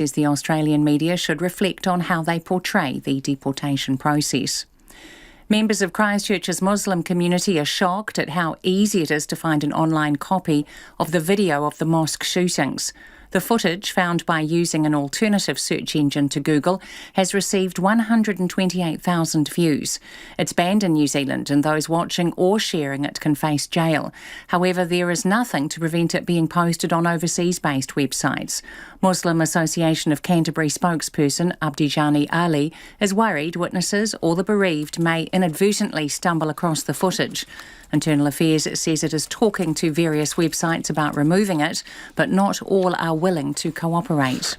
Says the Australian media should reflect on how they portray the deportation process. Members of Christchurch's Muslim community are shocked at how easy it is to find an online copy of the video of the mosque shootings. The footage, found by using an alternative search engine to Google, has received 128,000 views. It's banned in New Zealand, and those watching or sharing it can face jail. However, there is nothing to prevent it being posted on overseas-based websites. Muslim Association of Canterbury spokesperson Abdijani Ali is worried witnesses or the bereaved may inadvertently stumble across the footage. Internal Affairs says it is talking to various websites about removing it, but not all are willing to cooperate.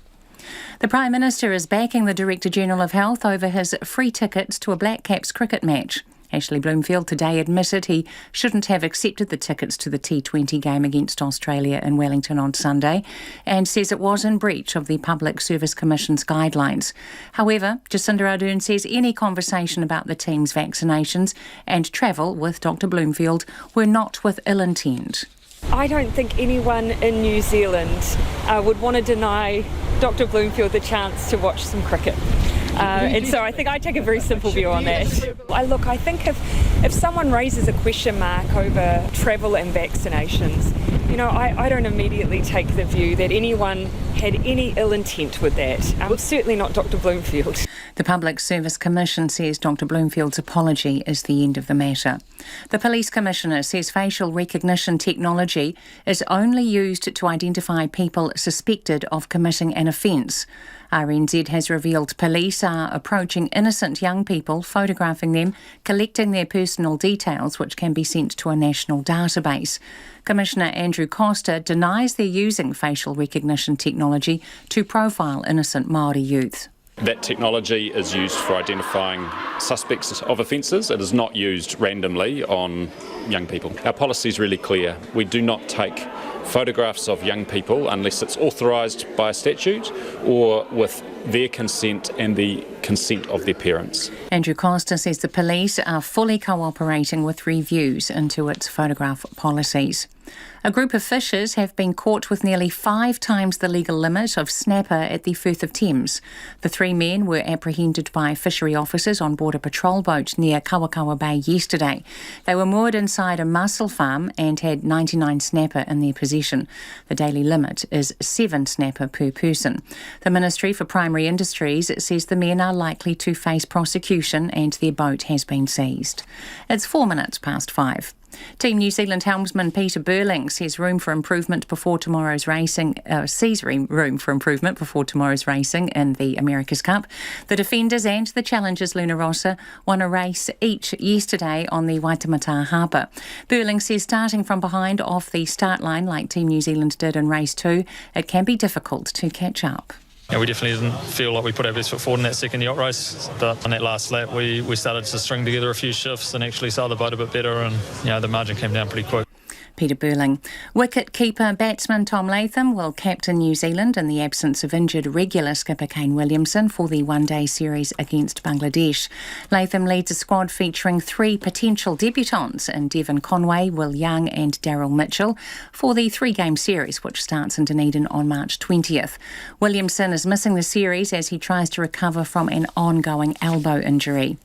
The Prime Minister is backing the Director-General of Health over his free tickets to a Black Caps cricket match. Ashley Bloomfield today admitted he shouldn't have accepted the tickets to the T20 game against Australia in Wellington on Sunday, and says it was in breach of the Public Service Commission's guidelines. However, Jacinda Ardern says any conversation about the team's vaccinations and travel with Dr Bloomfield were not with ill intent. I don't think anyone in New Zealand would want to deny Dr Bloomfield the chance to watch some cricket. And so I think I take a very simple view on that. I think if someone raises a question mark over travel and vaccinations, I don't immediately take the view that anyone had any ill intent with that. Certainly not Dr Bloomfield. The Public Service Commission says Dr Bloomfield's apology is the end of the matter. The Police Commissioner says facial recognition technology is only used to identify people suspected of committing an offence. RNZ has revealed police are approaching innocent young people, photographing them, collecting their personal details, which can be sent to a national database. Commissioner Andrew Costa denies they're using facial recognition technology to profile innocent Māori youth. That technology is used for identifying suspects of offences. It is not used randomly on young people. Our policy is really clear. We do not take photographs of young people unless it's authorised by a statute or with their consent and the consent of their parents. Andrew Costa says the police are fully cooperating with reviews into its photograph policies. A group of fishers have been caught with nearly 5 times the legal limit of snapper at the Firth of Thames. The 3 men were apprehended by fishery officers on board a patrol boat near Kawakawa Bay yesterday. They were moored inside a mussel farm and had 99 snapper in their possession. The daily limit is 7 snapper per person. The Ministry for Primary Industries says the men are likely to face prosecution and their boat has been seized. It's 4 minutes past 5. Team New Zealand helmsman Peter Burling says room for improvement before tomorrow's racing. Sees room for improvement before tomorrow's racing in the America's Cup. The defenders and the challengers Luna Rossa won a race each yesterday on the Waitemata Harbour. Burling says starting from behind off the start line like Team New Zealand did in race 2, it can be difficult to catch up. Yeah, we definitely didn't feel like we put our best foot forward in that second yacht race, but on that last lap we started to string together a few shifts and actually sail the boat a bit better, and the margin came down pretty quick. Peter Burling. Wicket-keeper batsman Tom Latham will captain New Zealand in the absence of injured regular skipper Kane Williamson for the one-day series against Bangladesh. Latham leads a squad featuring 3 potential debutants in Devon Conway, Will Young and Daryl Mitchell for the 3-game series, which starts in Dunedin on March 20th. Williamson is missing the series as he tries to recover from an ongoing elbow injury.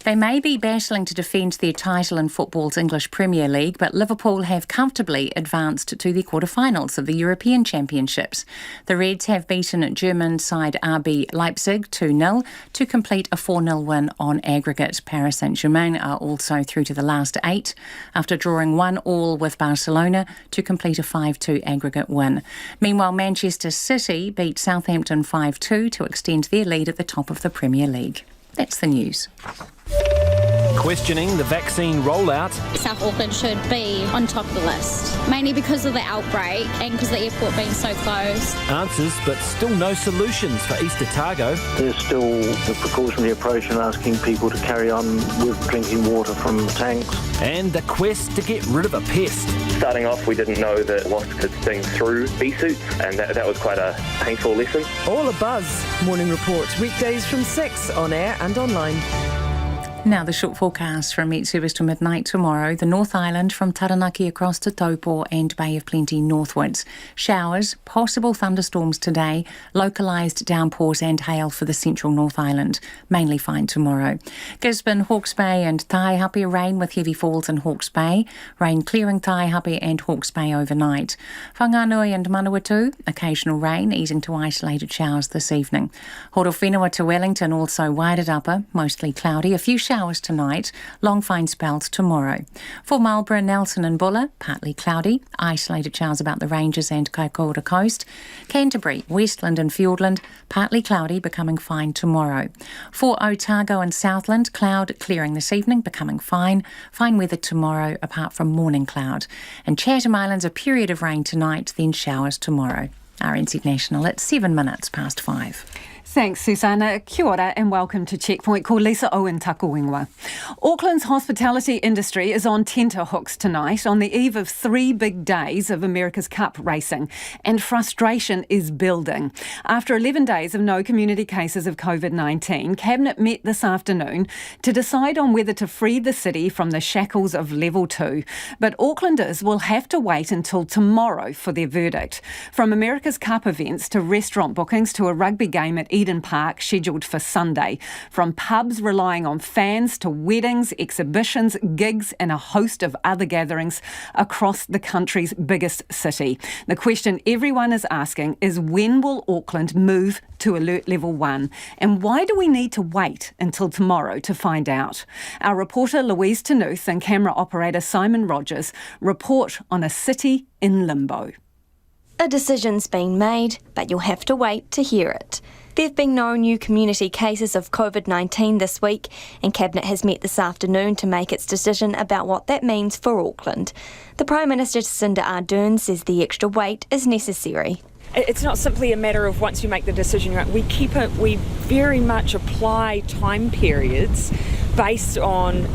They may be battling to defend their title in football's English Premier League, but Liverpool have comfortably advanced to the quarter-finals of the European Championships. The Reds have beaten German side RB Leipzig 2-0 to complete a 4-0 win on aggregate. Paris Saint-Germain are also through to the last 8 after drawing 1-1 with Barcelona to complete a 5-2 aggregate win. Meanwhile, Manchester City beat Southampton 5-2 to extend their lead at the top of the Premier League. That's the news. Questioning the vaccine rollout. South Auckland should be on top of the list, mainly because of the outbreak and because the airport being so closed. Answers, but still no solutions for East Otago. There's still the precautionary approach and asking people to carry on with drinking water from tanks. And the quest to get rid of a pest. Starting off, we didn't know that wasps could sting through bee suits, and that was quite a painful lesson. All a buzz. Morning Report, weekdays from 6 on air and online. Now the short forecast from Met Service to midnight tomorrow. The North Island from Taranaki across to Taupo and Bay of Plenty northwards. Showers, possible thunderstorms today, localised downpours and hail for the central North Island. Mainly fine tomorrow. Gisborne, Hawke's Bay and Taihape rain with heavy falls in Hawke's Bay. Rain clearing Taihape and Hawke's Bay overnight. Whanganui and Manawatu, occasional rain easing to isolated showers this evening. Horticulture to Wellington also Wairarapa, mostly cloudy. A few showers tonight, long fine spells tomorrow. For Marlborough, Nelson and Buller, partly cloudy, isolated showers about the ranges and Kaikoura coast. Canterbury, Westland and Fiordland, partly cloudy, becoming fine tomorrow. For Otago and Southland, cloud clearing this evening, becoming fine. Fine weather tomorrow, apart from morning cloud. And Chatham Islands, a period of rain tonight, then showers tomorrow. RNZ National at 5:07. Thanks, Susanna. Kia ora and welcome to Checkpoint. Ko Lisa Owen Takawingwa. Auckland's hospitality industry is on tenterhooks tonight on the eve of 3 big days of America's Cup racing, and frustration is building. After 11 days of no community cases of COVID-19, Cabinet met this afternoon to decide on whether to free the city from the shackles of level 2. But Aucklanders will have to wait until tomorrow for their verdict. From America's Cup events to restaurant bookings to a rugby game at Eden Park scheduled for Sunday. From pubs relying on fans to weddings, exhibitions, gigs and a host of other gatherings across the country's biggest city. The question everyone is asking is, when will Auckland move to alert level 1? And why do we need to wait until tomorrow to find out? Our reporter Louise Tanuth and camera operator Simon Rogers report on a city in limbo. A decision's been made, but you'll have to wait to hear it. There have been no new community cases of COVID-19 this week, and Cabinet has met this afternoon to make its decision about what that means for Auckland. The Prime Minister Jacinda Ardern says the extra wait is necessary. It's not simply a matter of once you make the decision, we very much apply time periods based on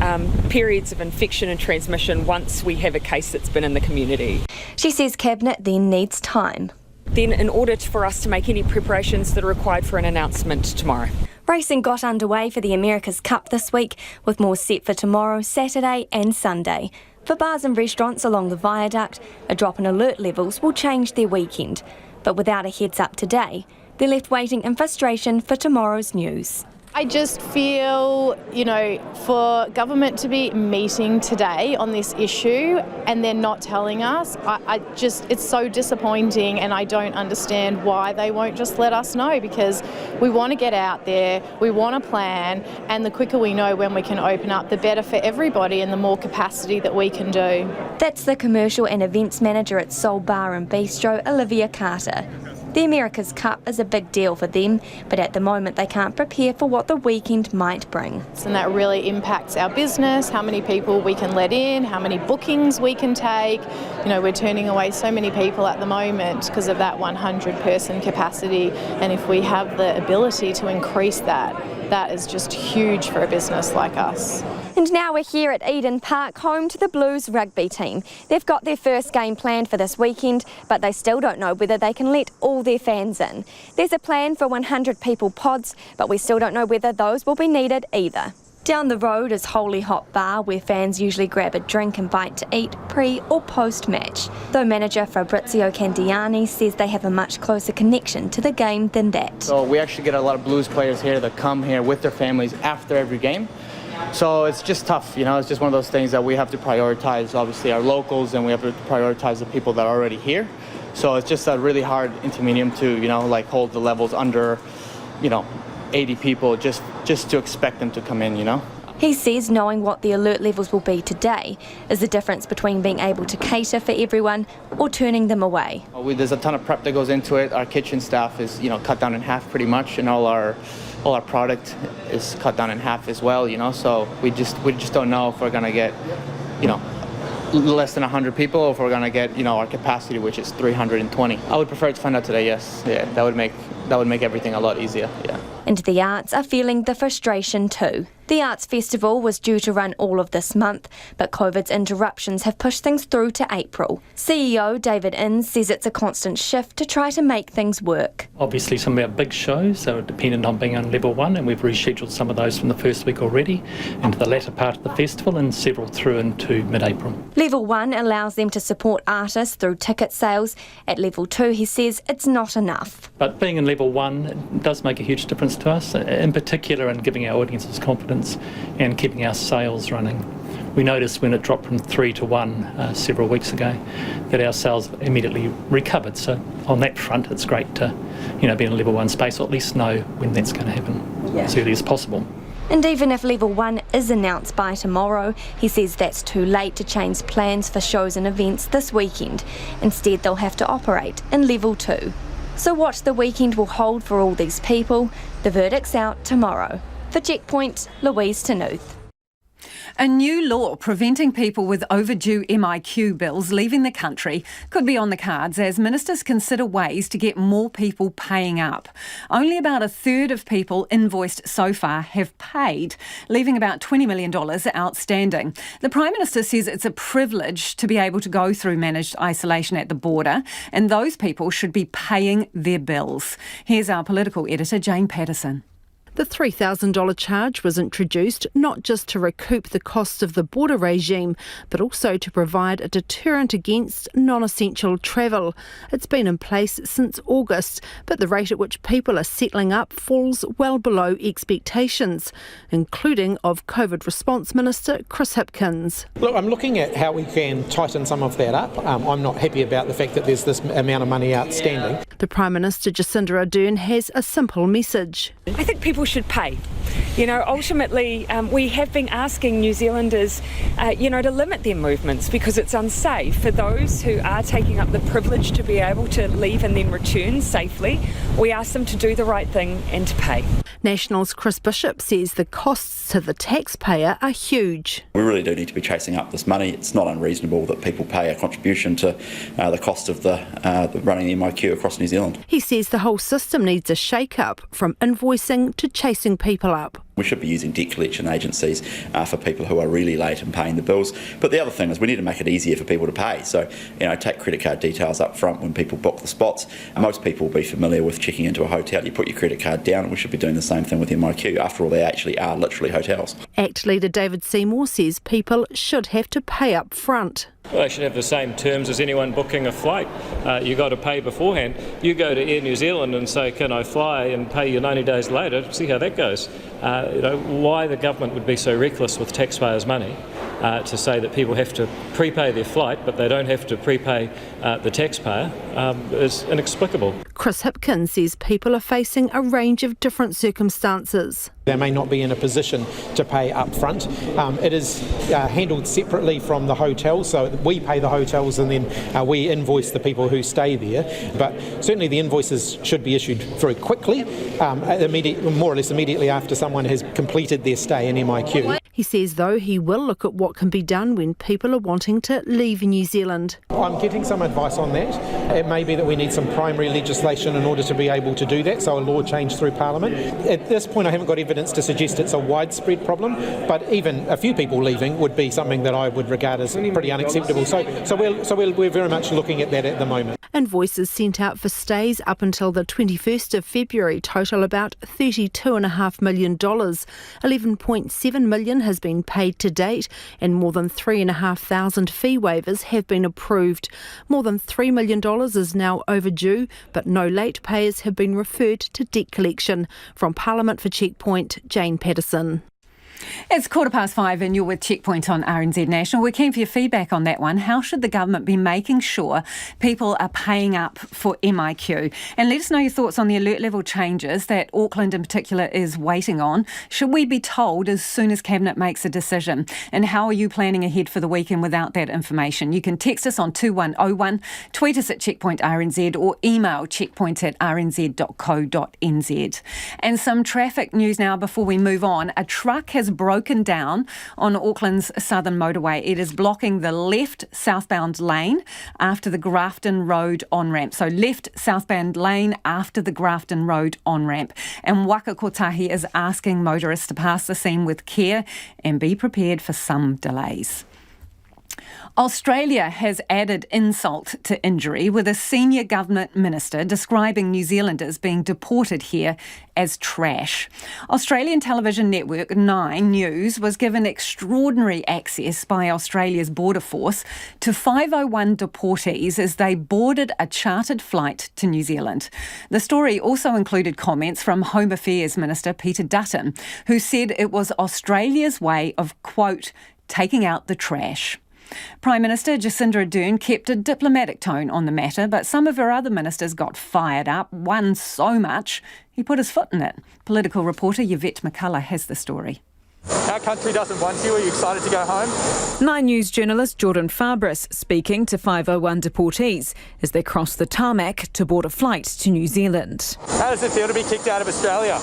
periods of infection and transmission once we have a case that's been in the community. She says Cabinet then needs time. Then in order for us to make any preparations that are required for an announcement tomorrow. Racing got underway for the America's Cup this week, with more set for tomorrow, Saturday and Sunday. For bars and restaurants along the viaduct, a drop in alert levels will change their weekend. But without a heads up today, they're left waiting in frustration for tomorrow's news. I just feel, for government to be meeting today on this issue and they're not telling us, it's so disappointing, and I don't understand why they won't just let us know, because we want to get out there, we want to plan, and the quicker we know when we can open up, the better for everybody and the more capacity that we can do. That's the commercial and events manager at Soul Bar and Bistro, Olivia Carter. The America's Cup is a big deal for them, but at the moment they can't prepare for what the weekend might bring. And that really impacts our business, how many people we can let in, how many bookings we can take. We're turning away so many people at the moment because of that 100-person capacity, and if we have the ability to increase that, that is just huge for a business like us. And now we're here at Eden Park, home to the Blues rugby team. They've got their first game planned for this weekend, but they still don't know whether they can let all their fans in. There's a plan for 100 people pods, but we still don't know whether those will be needed either. Down the road is Holy Hot Bar, where fans usually grab a drink and bite to eat pre or post-match. Though manager Fabrizio Candiani says they have a much closer connection to the game than that. So we actually get a lot of Blues players here that come here with their families after every game. So it's just tough, it's just one of those things that we have to prioritize, obviously, our locals, and we have to prioritize the people that are already here. So it's just a really hard intermedium to, hold the levels under, 80 people just to expect them to come in, He says knowing what the alert levels will be today is the difference between being able to cater for everyone or turning them away. There's a ton of prep that goes into it. Our kitchen staff is, cut down in half pretty much, and all our product is cut down in half as well, so we just don't know if we're going to get, less than 100 people, or if we're going to get, our capacity, which is 320. I would prefer to find out today, yes. Yeah, that would make everything a lot easier, yeah. And the arts are feeling the frustration too. The arts festival was due to run all of this month, but COVID's interruptions have pushed things through to April. CEO David Innes says it's a constant shift to try to make things work. Obviously some of our big shows are dependent on being on level 1, and we've rescheduled some of those from the first week already into the latter part of the festival and several through into mid-April. Level 1 allows them to support artists through ticket sales. At Level 2, he says it's not enough. But being in level 1 does make a huge difference to us, in particular in giving our audiences confidence and keeping our sales running. We noticed when it dropped from 3 to 1 several weeks ago that our sales immediately recovered. So on that front, it's great to be in a level 1 space, or at least know when that's going to happen as early as possible. And even if Level 1 is announced by tomorrow, he says that's too late to change plans for shows and events this weekend. Instead, they'll have to operate in Level 2. So what the weekend will hold for all these people, the verdict's out tomorrow. For Checkpoint, Louise Tanuth. A new law preventing people with overdue MIQ bills leaving the country could be on the cards as ministers consider ways to get more people paying up. Only about a third of people invoiced so far have paid, leaving about $20 million outstanding. The Prime Minister says it's a privilege to be able to go through managed isolation at the border, and those people should be paying their bills. Here's our political editor, Jane Patterson. The $3,000 charge was introduced not just to recoup the costs of the border regime, but also to provide a deterrent against non-essential travel. It's been in place since August, but the rate at which people are settling up falls well below expectations, including of COVID Response Minister Chris Hipkins. Look, I'm looking at how we can tighten some of that up. I'm not happy about the fact that there's this amount of money outstanding. The Prime Minister Jacinda Ardern has a simple message. I think people should pay. Ultimately, we have been asking New Zealanders, to limit their movements because it's unsafe. For those who are taking up the privilege to be able to leave and then return safely, we ask them to do the right thing and to pay. National's Chris Bishop says the costs to the taxpayer are huge. We really do need to be chasing up this money. It's not unreasonable that people pay a contribution to the cost of the running the MIQ across New Zealand. He says the whole system needs a shake-up, from invoicing to chasing people up. We should be using debt collection agencies for people who are really late in paying the bills. But the other thing is we need to make it easier for people to pay. So, take credit card details up front when people book the spots. Most people will be familiar with checking into a hotel. You put your credit card down, and we should be doing the same thing with MIQ. After all, they actually are literally hotels. ACT leader David Seymour says people should have to pay up front. Well, they should have the same terms as anyone booking a flight. You got to pay beforehand. You go to Air New Zealand and say, can I fly, and pay you 90 days later, see how that goes. Why the government would be so reckless with taxpayers' money to say that people have to prepay their flight but they don't have to prepay the taxpayer is inexplicable. Chris Hipkins says people are facing a range of different circumstances. They may not be in a position to pay up front. It is handled separately from the hotel, so we pay the hotels and then we invoice the people who stay there. But certainly the invoices should be issued very quickly, more or less immediately after someone has completed their stay in MIQ. He says, though, he will look at what can be done when people are wanting to leave New Zealand. I'm getting some advice on that. It may be that we need some primary legislation in order to be able to do that, so a law change through Parliament. At this point, I haven't got evidence to suggest it's a widespread problem, but even a few people leaving would be something that I would regard as pretty unacceptable. So we're very much looking at that at the moment. Invoices sent out for stays up until the 21st of February total about $32.5 million. $11.7 million has been paid to date, and more than 3,500 fee waivers have been approved. More than $3 million is now overdue, but no late payers have been referred to debt collection. From Parliament for Checkpoint, Jane Patterson. It's 5:15 and you're with Checkpoint on RNZ National. We're keen for your feedback on that one. How should the government be making sure people are paying up for MIQ? And let us know your thoughts on the alert level changes that Auckland in particular is waiting on. Should we be told as soon as Cabinet makes a decision? And how are you planning ahead for the weekend without that information? You can text us on 2101, tweet us at Checkpoint RNZ, or email checkpoint@rnz.co.nz. And some traffic news now before we move on. A truck has has broken down on Auckland's southern motorway. It is blocking the left southbound lane after the Grafton Road on-ramp. So left southbound lane after the Grafton Road on-ramp. And Waka Kotahi is asking motorists to pass the scene with care and be prepared for some delays. Australia has added insult to injury with a senior government minister describing New Zealanders being deported here as trash. Australian television network 9 News was given extraordinary access by Australia's Border Force to 501 deportees as they boarded a chartered flight to New Zealand. The story also included comments from Home Affairs Minister Peter Dutton, who said it was Australia's way of, quote, taking out the trash. Prime Minister Jacinda Ardern kept a diplomatic tone on the matter, but some of her other ministers got fired up, one so much he put his foot in it. Political reporter Yvette McCullough has the story. Our country doesn't want you. Are you excited to go home? 9 News journalist Jordan Fabris speaking to 501 deportees as they cross the tarmac to board a flight to New Zealand. How does it feel to be kicked out of Australia?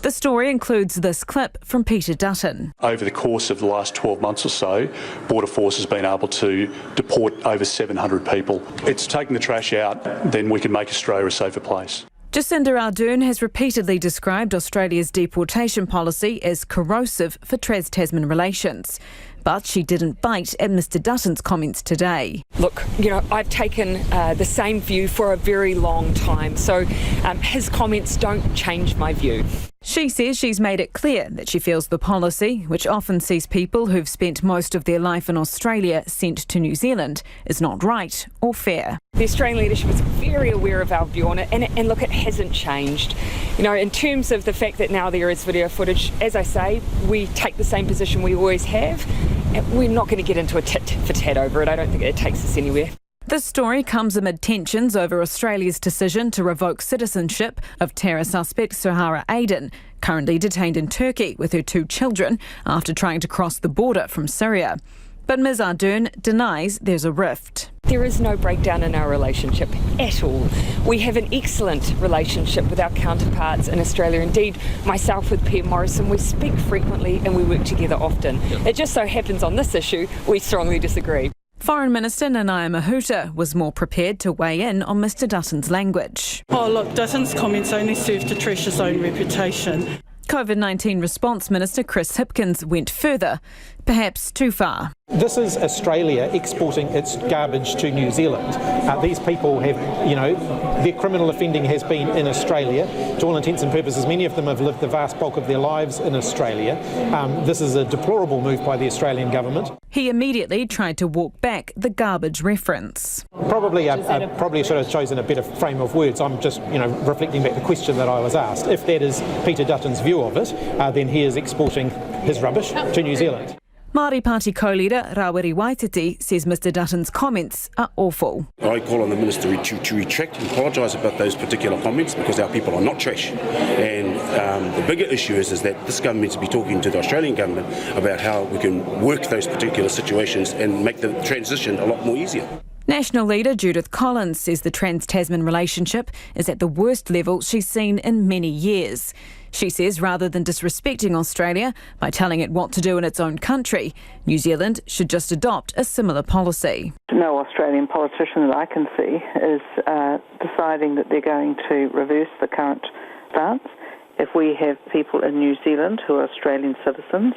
The story includes this clip from Peter Dutton. Over the course of the last 12 months or so, Border Force has been able to deport over 700 people. It's taking the trash out, then we can make Australia a safer place. Jacinda Ardern has repeatedly described Australia's deportation policy as corrosive for Trans-Tasman relations. But she didn't bite at Mr Dutton's comments today. Look, I've taken the same view for a very long time, so his comments don't change my view. She says she's made it clear that she feels the policy, which often sees people who've spent most of their life in Australia sent to New Zealand, is not right or fair. The Australian leadership is very aware of our view on it, and look, it hasn't changed. In terms of the fact that now there is video footage, as I say, we take the same position we always have. We're not going to get into a tit-for-tat over it. I don't think it takes us anywhere. This story comes amid tensions over Australia's decision to revoke citizenship of terror suspect Sahara Aden, currently detained in Turkey with her 2 children after trying to cross the border from Syria. But Ms Ardern denies there's a rift. There is no breakdown in our relationship at all. We have an excellent relationship with our counterparts in Australia. Indeed, myself with Pierre Morrison, we speak frequently and we work together often. It just so happens on this issue, we strongly disagree. Foreign Minister Nanaia Mahuta was more prepared to weigh in on Mr Dutton's language. Oh look, Dutton's comments only serve to trash his own reputation. COVID-19 response Minister Chris Hipkins went further, perhaps too far. This is Australia exporting its garbage to New Zealand. These people have, their criminal offending has been in Australia. To all intents and purposes, many of them have lived the vast bulk of their lives in Australia. This is a deplorable move by the Australian government. He immediately tried to walk back the garbage reference. Probably should have chosen a better frame of words. I'm just, reflecting back the question that I was asked. If that is Peter Dutton's view of it, then he is exporting his rubbish to New Zealand. Māori Party co-leader Rawiri Waititi says Mr Dutton's comments are awful. I call on the Minister to retract and apologise about those particular comments because our people are not trash. And the bigger issue is that this government needs to be talking to the Australian government about how we can work those particular situations and make the transition a lot more easier. National leader Judith Collins says the Trans-Tasman relationship is at the worst level she's seen in many years. She says rather than disrespecting Australia by telling it what to do in its own country, New Zealand should just adopt a similar policy. No Australian politician that I can see is deciding that they're going to reverse the current stance. If we have people in New Zealand who are Australian citizens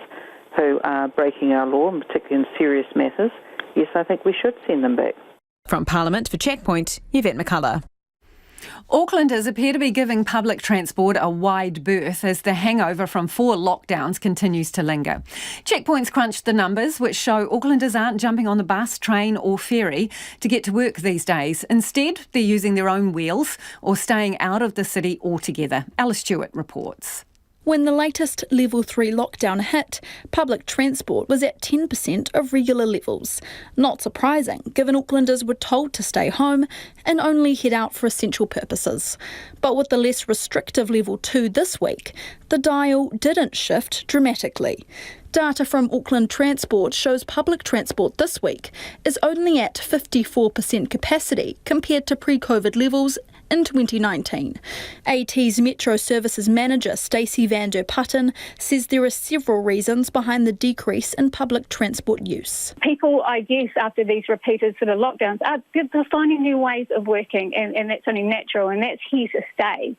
who are breaking our law, and particularly in serious matters, yes, I think we should send them back. From Parliament for Checkpoint, Yvette McCullough. Aucklanders appear to be giving public transport a wide berth as the hangover from 4 lockdowns continues to linger. Checkpoint's crunched the numbers, which show Aucklanders aren't jumping on the bus, train or ferry to get to work these days. Instead, they're using their own wheels or staying out of the city altogether. Alice Stewart reports. When the latest level 3 lockdown hit, public transport was at 10% of regular levels. Not surprising, given Aucklanders were told to stay home and only head out for essential purposes. But with the less restrictive level 2 this week, the dial didn't shift dramatically. Data from Auckland Transport shows public transport this week is only at 54% capacity compared to pre-COVID levels in 2019. AT's Metro Services Manager Stacey van der Putten says there are several reasons behind the decrease in public transport use. People, I guess, after these repeated sort of lockdowns, they're finding new ways of working, and that's only natural, and that's here to stay.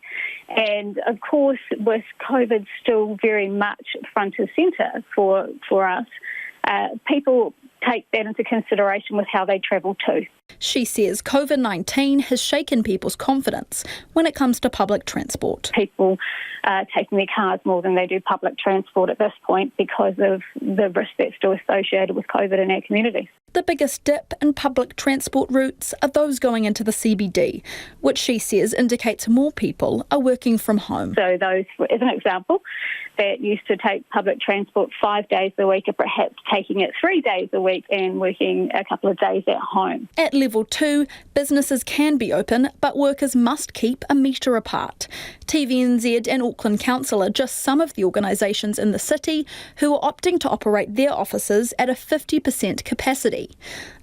And of course, with COVID still very much front and centre for us, people take that into consideration with how they travel too. She says COVID-19 has shaken people's confidence when it comes to public transport. People are taking their cars more than they do public transport at this point because of the risk that's still associated with COVID in our communities. The biggest dip in public transport routes are those going into the CBD, which she says indicates more people are working from home. So those, as an example, that used to take public transport 5 days a week are perhaps taking it 3 days a week and working a couple of days at home. At level 2, businesses can be open, but workers must keep a metre apart. TVNZ and Auckland Council are just some of the organisations in the city who are opting to operate their offices at a 50% capacity.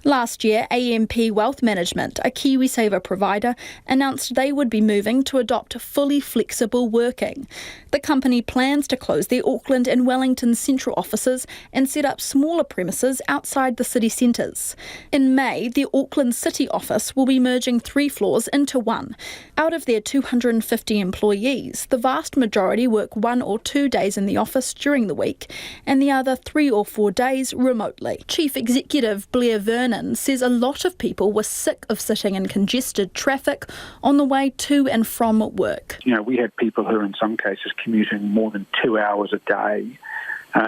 Last year, AMP Wealth Management, a KiwiSaver provider, announced they would be moving to adopt fully flexible working. The company plans to close their Auckland and Wellington central offices and set up smaller premises outside the city centres. In May, the Auckland City office will be merging 3 floors into one. Out of their 250 employees, the vast majority work 1 or 2 days in the office during the week and the other 3 or 4 days remotely. Chief Executive Blair Vernon says a lot of people were sick of sitting in congested traffic on the way to and from work. You know, we have people who are in some cases commuting more than 2 hours a day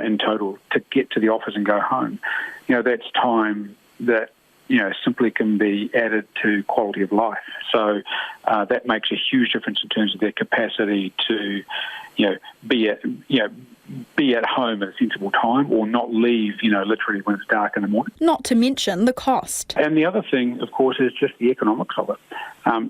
in total to get to the office and go home. You know, that's time that, you know, simply can be added to quality of life. So that makes a huge difference in terms of their capacity to, be at home at a sensible time or not leave, literally when it's dark in the morning. Not to mention the cost. And the other thing, of course, is just the economics of it.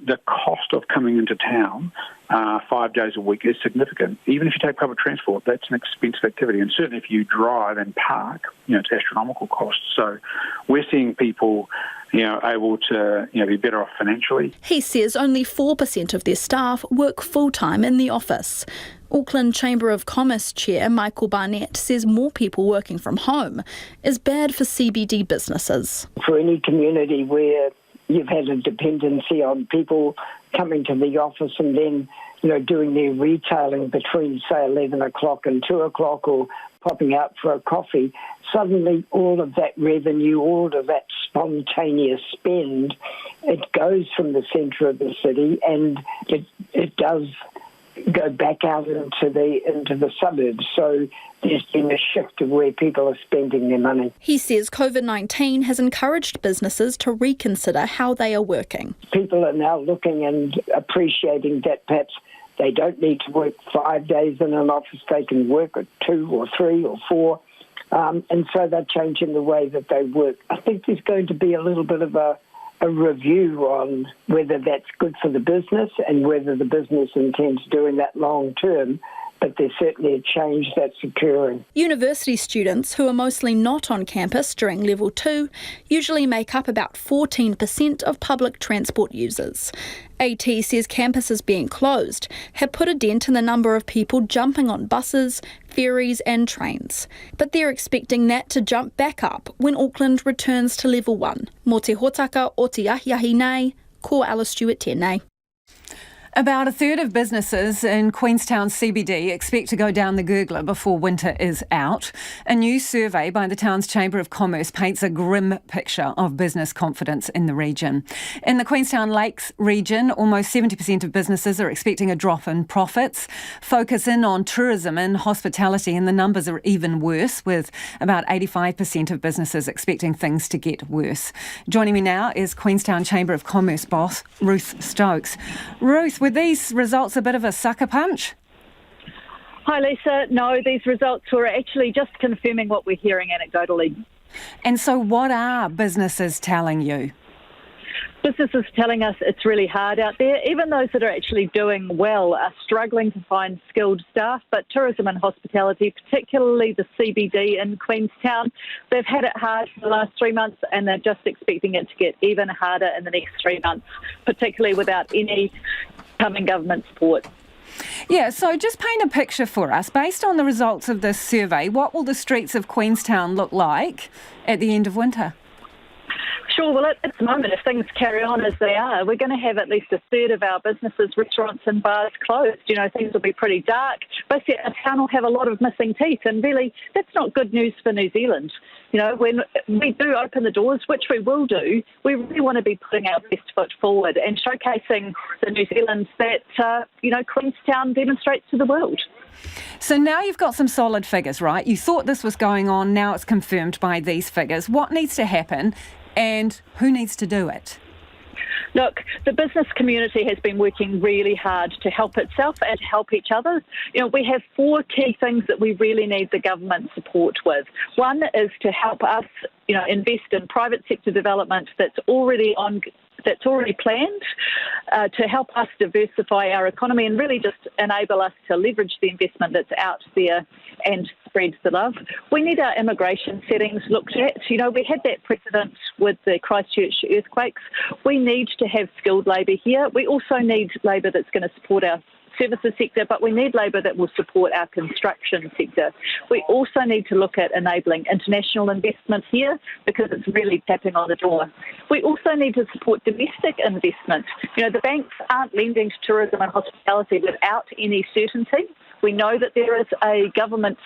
The cost of coming into town 5 days a week is significant. Even if you take public transport, that's an expensive activity. And certainly if you drive and park, it's astronomical costs. So we're seeing people, able to, be better off financially. He says only 4% of their staff work full-time in the office. Auckland Chamber of Commerce Chair Michael Barnett says more people working from home is bad for CBD businesses. For any community where you've had a dependency on people coming to the office and then, doing their retailing between, say, 11 o'clock and 2 o'clock or popping out for a coffee, suddenly all of that revenue, all of that spontaneous spend, it goes from the centre of the city and it does go back out into the suburbs. So there's been a shift of where people are spending their money. He says COVID-19 has encouraged businesses to reconsider how they are working. People are now looking and appreciating that perhaps they don't need to work 5 days in an office. They can work at 2 or 3 or 4. And so they're changing the way that they work. I think there's going to be a little bit of a review on whether that's good for the business and whether the business intends doing that long term, but there's certainly a change that's occurring. University students who are mostly not on campus during level 2 usually make up about 14% of public transport users. AT says campuses being closed have put a dent in the number of people jumping on buses, ferries and trains. But they're expecting that to jump back up when Auckland returns to level 1. Mō te hotaka o te ahiahi nei, ko Alice Stewart tēnei. About a third of businesses in Queenstown CBD expect to go down the gurgler before winter is out. A new survey by the town's Chamber of Commerce paints a grim picture of business confidence in the region. In the Queenstown Lakes region, almost 70% of businesses are expecting a drop in profits. Focus in on tourism and hospitality, and the numbers are even worse, with about 85% of businesses expecting things to get worse. Joining me now is Queenstown Chamber of Commerce boss Ruth Stokes. Ruth, were these results a bit of a sucker punch? Hi, Lisa. No, these results were actually just confirming what we're hearing anecdotally. And so what are businesses telling you? Businesses are telling us it's really hard out there. Even those that are actually doing well are struggling to find skilled staff, but tourism and hospitality, particularly the CBD in Queenstown, they've had it hard for the last 3 months, and they're just expecting it to get even harder in the next 3 months, particularly without any coming government support. Yeah, so just paint a picture for us. Based on the results of this survey, what will the streets of Queenstown look like at the end of winter? Sure, well, at the moment, if things carry on as they are, we're going to have at least a third of our businesses, restaurants and bars closed. You know, things will be pretty dark. Basically, our town will have a lot of missing teeth, and really, that's not good news for New Zealand. You know, when we do open the doors, which we will do, we really want to be putting our best foot forward and showcasing the New Zealand that, Queenstown demonstrates to the world. So now you've got some solid figures, right? You thought this was going on, now it's confirmed by these figures. What needs to happen and who needs to do it? Look, the business community has been working really hard to help itself and to help each other. You know, we have 4 key things that we really need the government support with. One is to help us, invest in private sector development that's already planned to help us diversify our economy and really just enable us to leverage the investment that's out there and spread the love. We need our immigration settings looked at. You know, we had that precedent with the Christchurch earthquakes. We need to have skilled labour here. We also need labour that's going to support our services sector, but we need labour that will support our construction sector. We also need to look at enabling international investment here because it's really tapping on the door. We also need to support domestic investment. You know, the banks aren't lending to tourism and hospitality without any certainty. We know that there is a government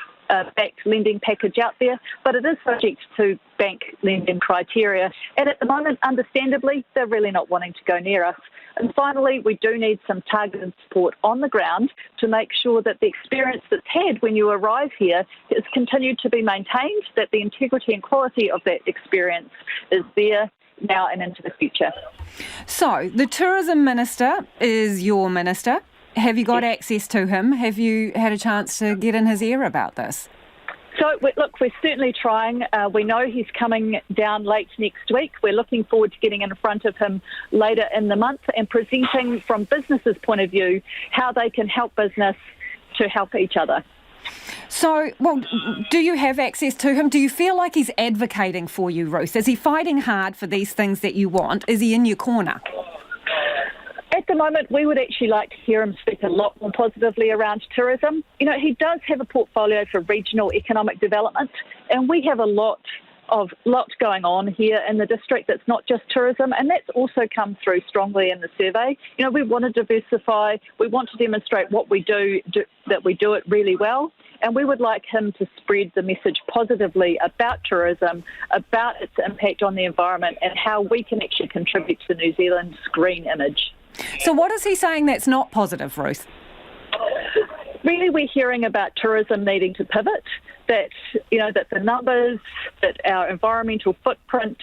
backed lending package out there, but it is subject to bank lending criteria. And at the moment, understandably, they're really not wanting to go near us. And finally, we do need some targeted support on the ground to make sure that the experience that's had when you arrive here is continued to be maintained, that the integrity and quality of that experience is there now and into the future. So, the Tourism Minister is your minister. Have you got access to him? Have you had a chance to get in his ear about this? So, look, we're certainly trying. We know he's coming down late next week. We're looking forward to getting in front of him later in the month and presenting from business's point of view how they can help business to help each other. So, well, do you have access to him? Do you feel like he's advocating for you, Ruth? Is he fighting hard for these things that you want? Is he in your corner? At the moment, we would actually like to hear him speak a lot more positively around tourism. You know, he does have a portfolio for regional economic development, and we have a lot going on here in the district that's not just tourism, and that's also come through strongly in the survey. You know, we want to diversify, we want to demonstrate what we do that we do it really well, and we would like him to spread the message positively about tourism, about its impact on the environment, and how we can actually contribute to New Zealand's green image. So what is he saying that's not positive, Ruth? Really, we're hearing about tourism needing to pivot, that the numbers, that our environmental footprint,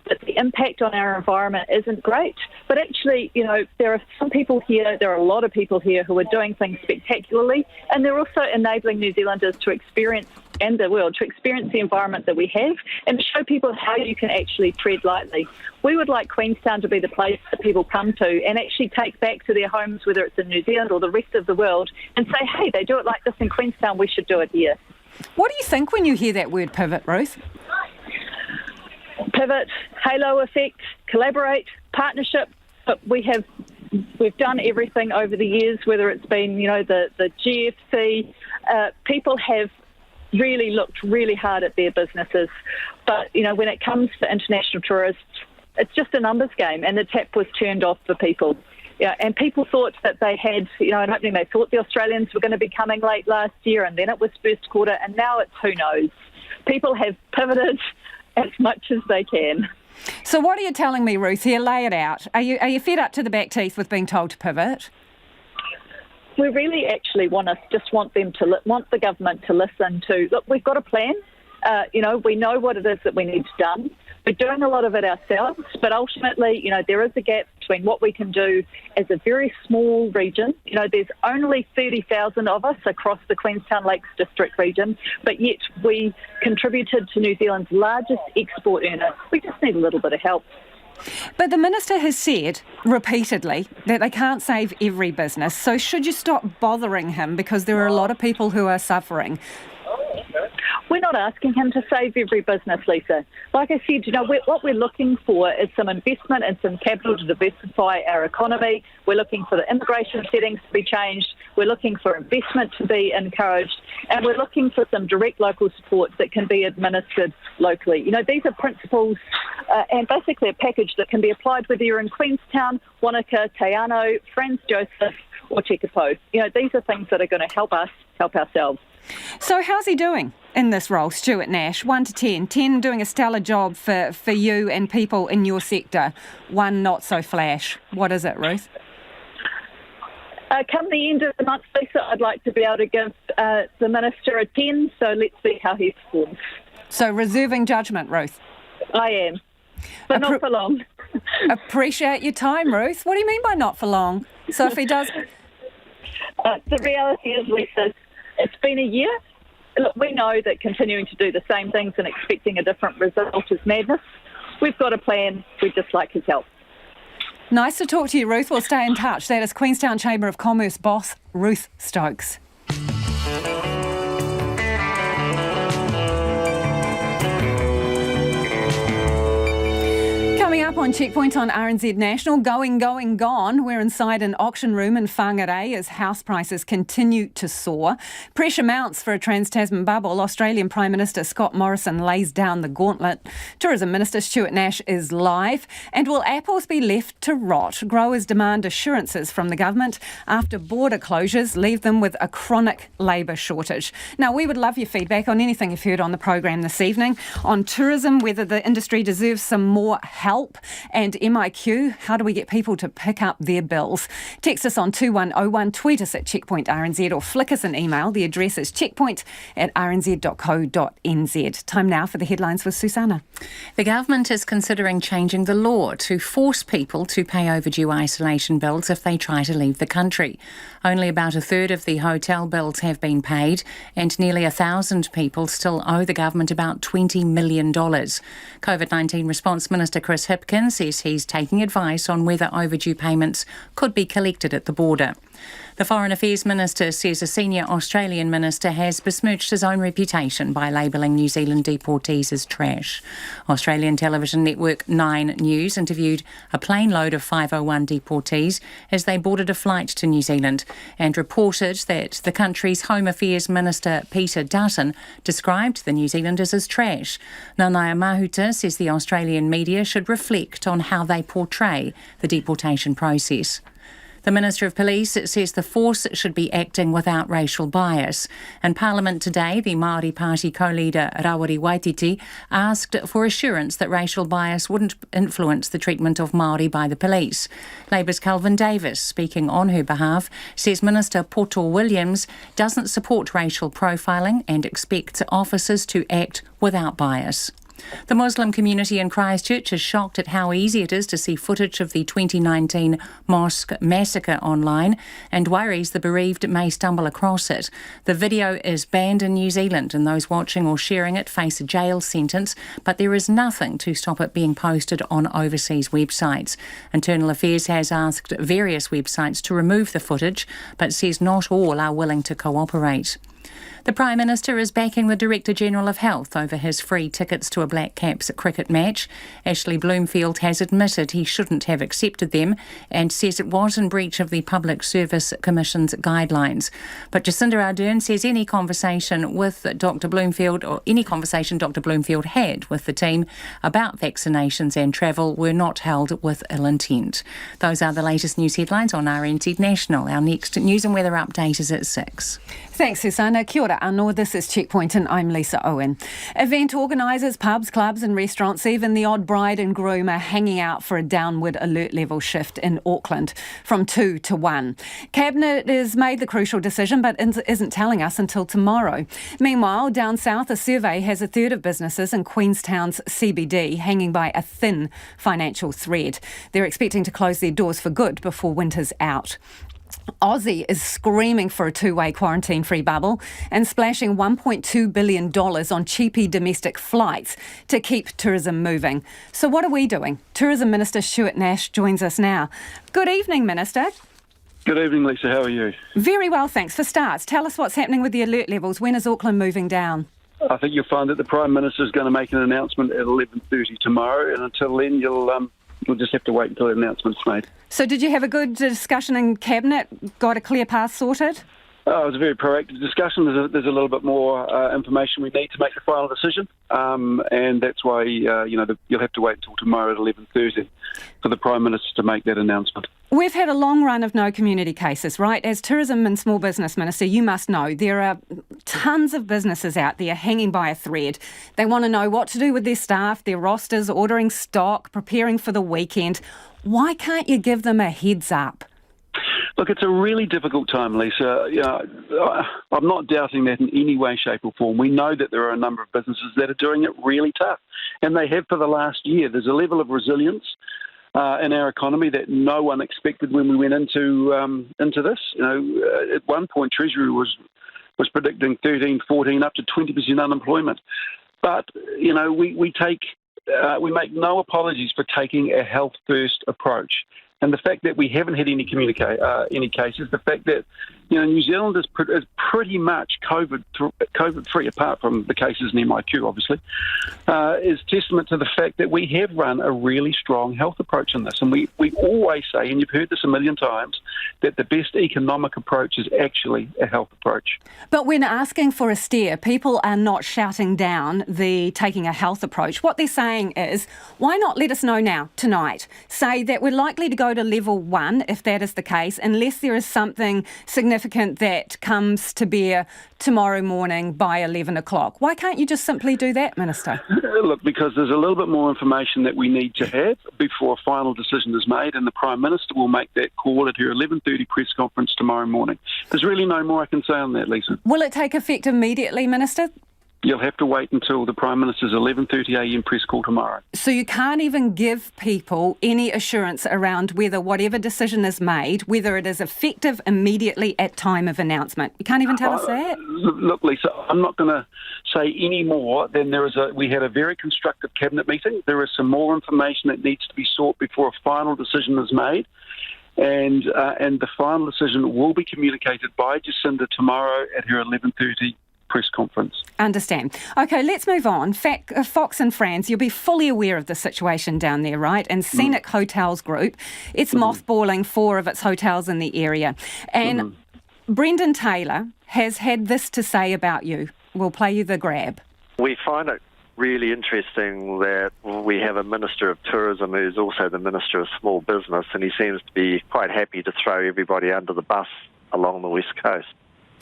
that the impact on our environment isn't great. But actually, there are some people here, there are a lot of people here who are doing things spectacularly, and they're also enabling New Zealanders to experience, and the world, to experience the environment that we have and to show people how you can actually tread lightly. We would like Queenstown to be the place that people come to and actually take back to their homes, whether it's in New Zealand or the rest of the world, and say, hey, they do it like this in Queenstown, we should do it here. What do you think when you hear that word pivot, Ruth? Pivot, halo effect, collaborate, partnership. But we've done everything over the years, whether it's been, the GFC. People have really looked really hard at their businesses. But, when it comes to international tourists, it's just a numbers game, and the tap was turned off for people. Yeah, and people thought that they had, an opening. They thought the Australians were going to be coming late last year, and then it was first quarter, and now it's who knows. People have pivoted as much as they can. So what are you telling me, Ruth? Here, lay it out. Are you fed up to the back teeth with being told to pivot? We really actually want the government to listen to. Look, we've got a plan. We know what it is that we need done. We're doing a lot of it ourselves, but ultimately, there is a gap between what we can do as a very small region. There's only 30,000 of us across the Queenstown Lakes District region, but yet we contributed to New Zealand's largest export earner. We just need a little bit of help. But the Minister has said repeatedly that they can't save every business. So should you stop bothering him because there are a lot of people who are suffering? We're not asking him to save every business, Lisa. Like I said, what we're looking for is some investment and some capital to diversify our economy. We're looking for the immigration settings to be changed. We're looking for investment to be encouraged. And we're looking for some direct local supports that can be administered locally. These are principles and basically a package that can be applied whether you're in Queenstown, Wanaka, Te Anau, Franz Joseph or Tekapo. These are things that are going to help us help ourselves. So how's he doing in this role, Stuart Nash? 1 to 10. 10 doing a stellar job for you and people in your sector. 1 not so flash. What is it, Ruth? Come the end of the month, Lisa, I'd like to be able to give the Minister a 10, so let's see how he performs. So reserving judgment, Ruth? I am, but not for long. Appreciate your time, Ruth. What do you mean by not for long? So if he does... The reality is, Lisa, it's been a year. Look, we know that continuing to do the same things and expecting a different result is madness. We've got a plan. We'd just like his help. Nice to talk to you, Ruth. We'll stay in touch. That is Queenstown Chamber of Commerce boss, Ruth Stokes. Coming up on Checkpoint on RNZ National, going, gone. We're inside an auction room in Whangarei as house prices continue to soar. Pressure mounts for a Trans-Tasman bubble. Australian Prime Minister Scott Morrison lays down the gauntlet. Tourism Minister Stuart Nash is live. And will apples be left to rot? Growers demand assurances from the government after border closures leave them with a chronic labour shortage. Now, we would love your feedback on anything you've heard on the programme this evening. On tourism, whether the industry deserves some more help, and MIQ, how do we get people to pick up their bills? Text us on 2101, tweet us at Checkpoint RNZ or flick us an email. The address is checkpoint@rnz.co.nz. Time now for the headlines with Susanna. The government is considering changing the law to force people to pay overdue isolation bills if they try to leave the country. Only about a third of the hotel bills have been paid and nearly 1,000 people still owe the government about $20 million. COVID-19 Response Minister Chris Hipkins says he's taking advice on whether overdue payments could be collected at the border. The Foreign Affairs Minister says a senior Australian minister has besmirched his own reputation by labelling New Zealand deportees as trash. Australian television network 9 News interviewed a plane load of 501 deportees as they boarded a flight to New Zealand and reported that the country's Home Affairs Minister Peter Dutton described the New Zealanders as trash. Nanaia Mahuta says the Australian media should reflect on how they portray the deportation process. The Minister of Police says the force should be acting without racial bias. In Parliament today, the Māori Party co-leader Rawiri Waititi asked for assurance that racial bias wouldn't influence the treatment of Māori by the police. Labour's Calvin Davis, speaking on her behalf, says Minister Poto Williams doesn't support racial profiling and expects officers to act without bias. The Muslim community in Christchurch is shocked at how easy it is to see footage of the 2019 mosque massacre online and worries the bereaved may stumble across it. The video is banned in New Zealand and those watching or sharing it face a jail sentence, but there is nothing to stop it being posted on overseas websites. Internal Affairs has asked various websites to remove the footage, but says not all are willing to cooperate. The Prime Minister is backing the Director-General of Health over his free tickets to a Black Caps cricket match. Ashley Bloomfield has admitted he shouldn't have accepted them and says it was in breach of the Public Service Commission's guidelines. But Jacinda Ardern says any conversation with Dr Bloomfield or any conversation Dr Bloomfield had with the team about vaccinations and travel were not held with ill intent. Those are the latest news headlines on RNZ National. Our next news and weather update is at 6. Thanks, Susanna. Kia ora anō. This is Checkpoint and I'm Lisa Owen. Event organisers, pubs, clubs and restaurants, even the odd bride and groom are hanging out for a downward alert level shift in Auckland from 2 to 1. Cabinet has made the crucial decision but isn't telling us until tomorrow. Meanwhile, down south, a survey has a third of businesses in Queenstown's CBD hanging by a thin financial thread. They're expecting to close their doors for good before winter's out. Aussie is screaming for a two-way quarantine-free bubble and splashing $1.2 billion on cheapy domestic flights to keep tourism moving. So what are we doing? Tourism Minister Stuart Nash joins us now. Good evening, Minister. Good evening, Lisa. How are you? Very well, thanks. For starts, tell us what's happening with the alert levels. When is Auckland moving down? I think you'll find that the Prime Minister is going to make an announcement at 11:30 tomorrow, and until then you'll just have to wait until the announcement's made. So did you have a good discussion in Cabinet? Got a clear path sorted? It was a very proactive discussion. There's a little bit more information we need to make the final decision, and that's why you'll have to wait until tomorrow at 11:30 for the Prime Minister to make that announcement. We've had a long run of no community cases, right? As Tourism and Small Business Minister, you must know there are tons of businesses out there hanging by a thread. They want to know what to do with their staff, their rosters, ordering stock, preparing for the weekend. Why can't you give them a heads up? Look, it's a really difficult time, Lisa. I'm not doubting that in any way, shape or form. We know that there are a number of businesses that are doing it really tough, and they have for the last year. There's a level of resilience in our economy that no one expected when we went into this. At one point, Treasury was predicting 13, 14, up to 20% unemployment. But we make no apologies for taking a health first approach. And the fact that we haven't had any cases, the fact that New Zealand is pretty much COVID-free, apart from the cases in MIQ, obviously, is testament to the fact that we have run a really strong health approach in this. And we always say, and you've heard this a million times, that the best economic approach is actually a health approach. But when asking for a steer, people are not shouting down the taking a health approach. What they're saying is, why not let us know now, tonight? Say that we're likely to go to level 1, if that is the case, unless there is something significant that comes to bear tomorrow morning by 11 o'clock. Why can't you just simply do that, Minister? Look, because there's a little bit more information that we need to have before a final decision is made, and the Prime Minister will make that call at her 11:30 press conference tomorrow morning. There's really no more I can say on that, Lisa. Will it take effect immediately, Minister? You'll have to wait until the Prime Minister's 11:30am press call tomorrow. So you can't even give people any assurance around whether whatever decision is made, whether it is effective immediately at time of announcement. You can't even tell us that? Look, Lisa, I'm not going to say any more than we had a very constructive Cabinet meeting. There is some more information that needs to be sought before a final decision is made. And the final decision will be communicated by Jacinda tomorrow at her 11:30 press conference. Understand. OK, let's move on. Fox and Franz, you'll be fully aware of the situation down there, right? And Scenic Hotels Group, it's mothballing 4 of its hotels in the area. And Brendan Taylor has had this to say about you. We'll play you the grab. We find it really interesting that we have a Minister of Tourism who's also the Minister of Small Business, and he seems to be quite happy to throw everybody under the bus along the West Coast,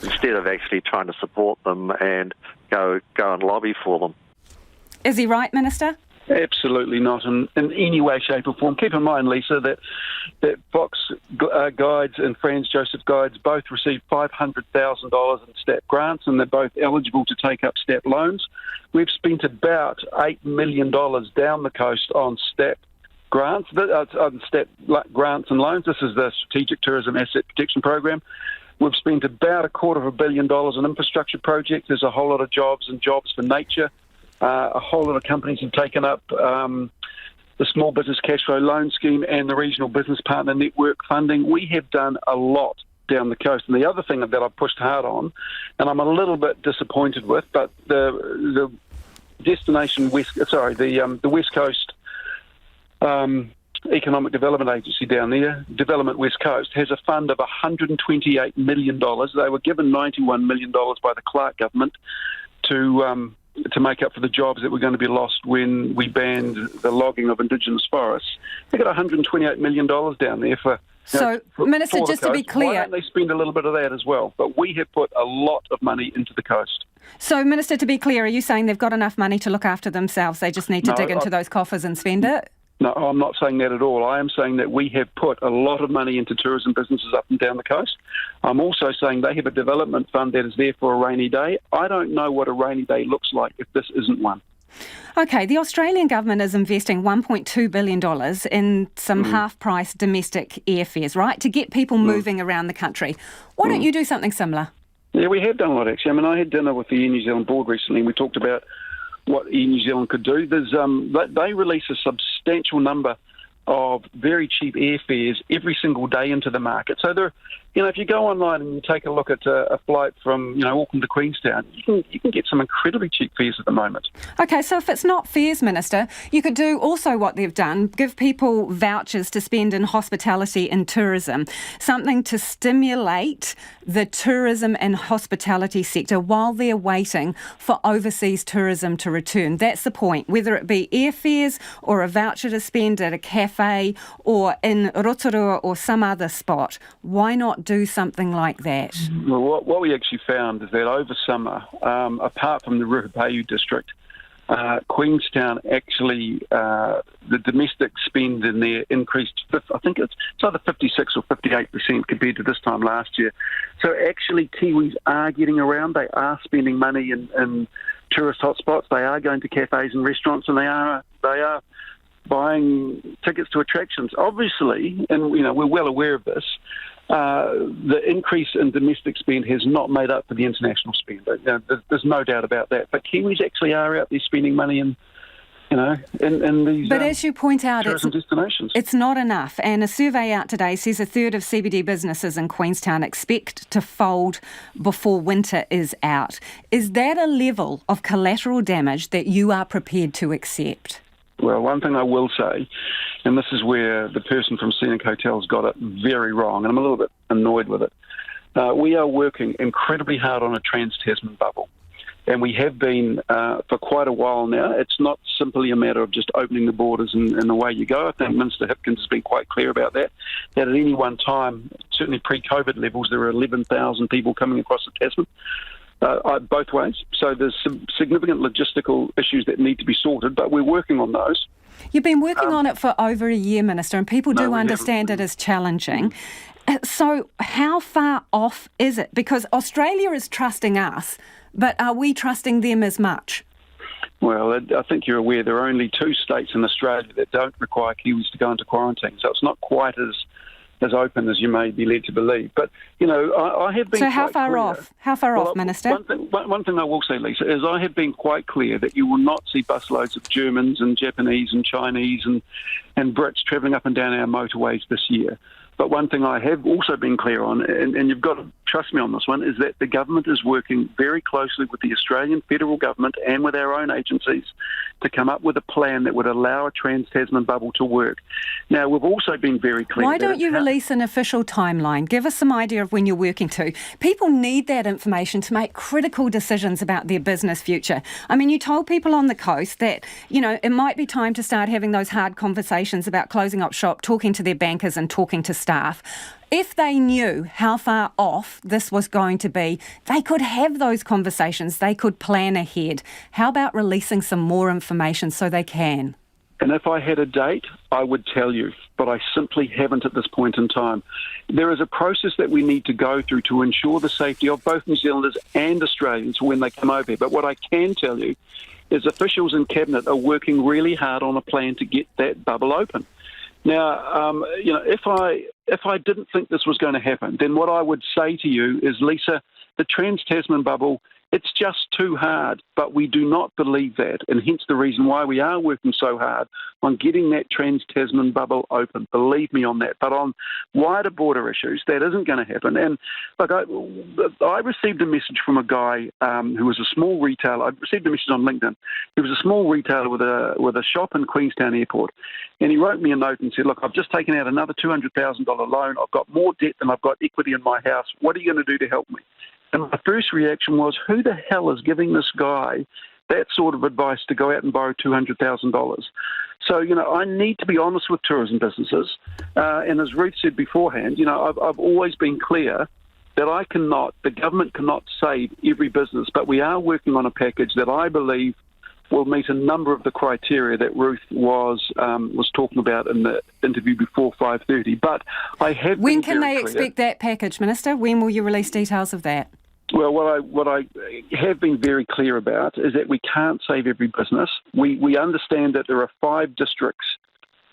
instead of actually trying to support them and go and lobby for them. Is he right, Minister? Absolutely not in any way, shape or form. Keep in mind, Lisa, that Fox Guides and Franz Joseph Guides both received $500,000 in STAP grants, and they're both eligible to take up STAP loans. We've spent about $8 million down the coast on STAP grants, STAP grants and loans. This is the Strategic Tourism Asset Protection Program. We've spent about $250 million on infrastructure projects. There's a whole lot of jobs and jobs for nature. A whole lot of companies have taken up the Small Business Cash Flow Loan Scheme and the Regional Business Partner Network funding. We have done a lot down the coast. And the other thing that I've pushed hard on, and I'm a little bit disappointed with, but the West Coast Economic Development Agency down there, Development West Coast, has a fund of $128 million. They were given $91 million by the Clark government to make up for the jobs that were going to be lost when we banned the logging of Indigenous forests. They got $128 million down there for... So, Minister, just to be clear... Why don't they spend a little bit of that as well? But we have put a lot of money into the coast. So, Minister, to be clear, are you saying they've got enough money to look after themselves? They just need to dig into those coffers and spend it? No, I'm not saying that at all. I am saying that we have put a lot of money into tourism businesses up and down the coast. I'm also saying they have a development fund that is there for a rainy day. I don't know what a rainy day looks like if this isn't one. OK, the Australian government is investing $1.2 billion in some half-price domestic airfares, right, to get people moving around the country. Why don't you do something similar? Yeah, we have done a lot, actually. I mean, I had dinner with the Air New Zealand board recently, and we talked about what Air New Zealand could do. They release a substantial number of very cheap airfares every single day into the market. So if you go online and you take a look at a flight from Auckland to Queenstown, you can get some incredibly cheap fares at the moment. OK, so if it's not fares, Minister, you could do also what they've done, give people vouchers to spend in hospitality and tourism, something to stimulate the tourism and hospitality sector while they're waiting for overseas tourism to return. That's the point, whether it be airfares or a voucher to spend at a cafe or in Rotorua or some other spot. Why not do something like that? Well, what we actually found is that over summer, apart from the Ruapehu district, Queenstown actually, the domestic spend in there increased, I think it's either 56 or 58% compared to this time last year. So actually Kiwis are getting around, they are spending money in tourist hotspots, they are going to cafes and restaurants, and they are buying tickets to attractions. Obviously, and we're well aware of this, the increase in domestic spend has not made up for the international spend. There's no doubt about that. But Kiwis actually are out there spending money in these But as you point out, tourism destinations. It's not enough. And a survey out today says a third of CBD businesses in Queenstown expect to fold before winter is out. Is that a level of collateral damage that you are prepared to accept? Well, one thing I will say, and this is where the person from Scenic Hotels got it very wrong, and I'm a little bit annoyed with it. We are working incredibly hard on a Trans-Tasman bubble, and we have been for quite a while now. It's not simply a matter of just opening the borders and away you go. I think Minister Hipkins has been quite clear about that at any one time, certainly pre-COVID levels, there were 11,000 people coming across the Tasman. Both ways. So there's some significant logistical issues that need to be sorted, but we're working on those. You've been working on it for over a year, Minister, and people do understand it as challenging. So how far off is it? Because Australia is trusting us, but are we trusting them as much? Well, I think you're aware there are only 2 states in Australia that don't require Kiwis to go into quarantine, so it's not quite as open as you may be led to believe. But, I have been. So how quite far clear. off? How far off, Minister? One thing I will say, Lisa, is I have been quite clear that you will not see busloads of Germans and Japanese and Chinese and Brits travelling up and down our motorways this year. But one thing I have also been clear on, and you've got to trust me on this one, is that the government is working very closely with the Australian federal government and with our own agencies to come up with a plan that would allow a Trans-Tasman bubble to work. Now, we've also been very clear. Why don't you release an official timeline? Give us some idea of when you're working to. People need that information to make critical decisions about their business future. I mean, you told people on the coast that, it might be time to start having those hard conversations about closing up shop, talking to their bankers and talking to staff. If they knew how far off this was going to be, they could have those conversations, they could plan ahead. How about releasing some more information so they can? And if I had a date, I would tell you, but I simply haven't at this point in time. There is a process that we need to go through to ensure the safety of both New Zealanders and Australians when they come over here. But what I can tell you is officials in Cabinet are working really hard on a plan to get that bubble open. Now, if I didn't think this was going to happen, then what I would say to you is, Lisa, the Trans-Tasman bubble, it's just too hard, but we do not believe that, and hence the reason why we are working so hard on getting that Trans-Tasman bubble open. Believe me on that. But on wider border issues, that isn't going to happen. And look, I received a message from a guy who was a small retailer. I received a message on LinkedIn. He was a small retailer with a shop in Queenstown Airport, and he wrote me a note and said, "Look, I've just taken out another $200,000 loan. I've got more debt than I've got equity in my house. What are you going to do to help me?" And my first reaction was, who the hell is giving this guy that sort of advice to go out and borrow $200,000? So, I need to be honest with tourism businesses. And as Ruth said beforehand, I've always been clear that the government cannot save every business, but we are working on a package that I believe will meet a number of the criteria that Ruth was talking about in the interview before 5:30. But I have. When can they expect that package, Minister? When will you release details of that? Well, what I have been very clear about is that we can't save every business. We understand that there are 5 districts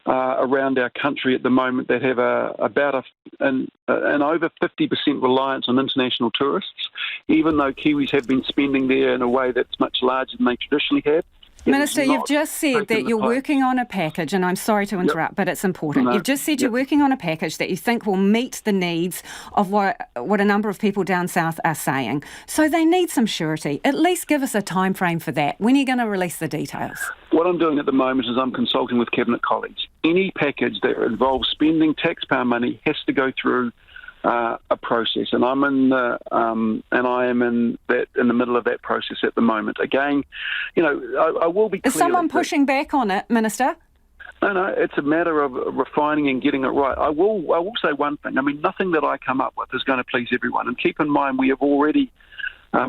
around our country at the moment that have an over 50% reliance on international tourists, even though Kiwis have been spending there in a way that's much larger than they traditionally have. Minister, you've just said that you're working on a package, and I'm sorry to interrupt, but it's important. You've just said you're working on a package that you think will meet the needs of what a number of people down south are saying. So they need some surety. At least give us a time frame for that. When are you going to release the details? What I'm doing at the moment is I'm consulting with Cabinet colleagues. Any package that involves spending taxpayer money has to go through a process, and I'm in I am in the middle of that process at the moment. Again, I will be clear. Is someone pushing back on it, Minister? No, it's a matter of refining and getting it right. I will say one thing. I mean, nothing that I come up with is going to please everyone. And keep in mind, we have already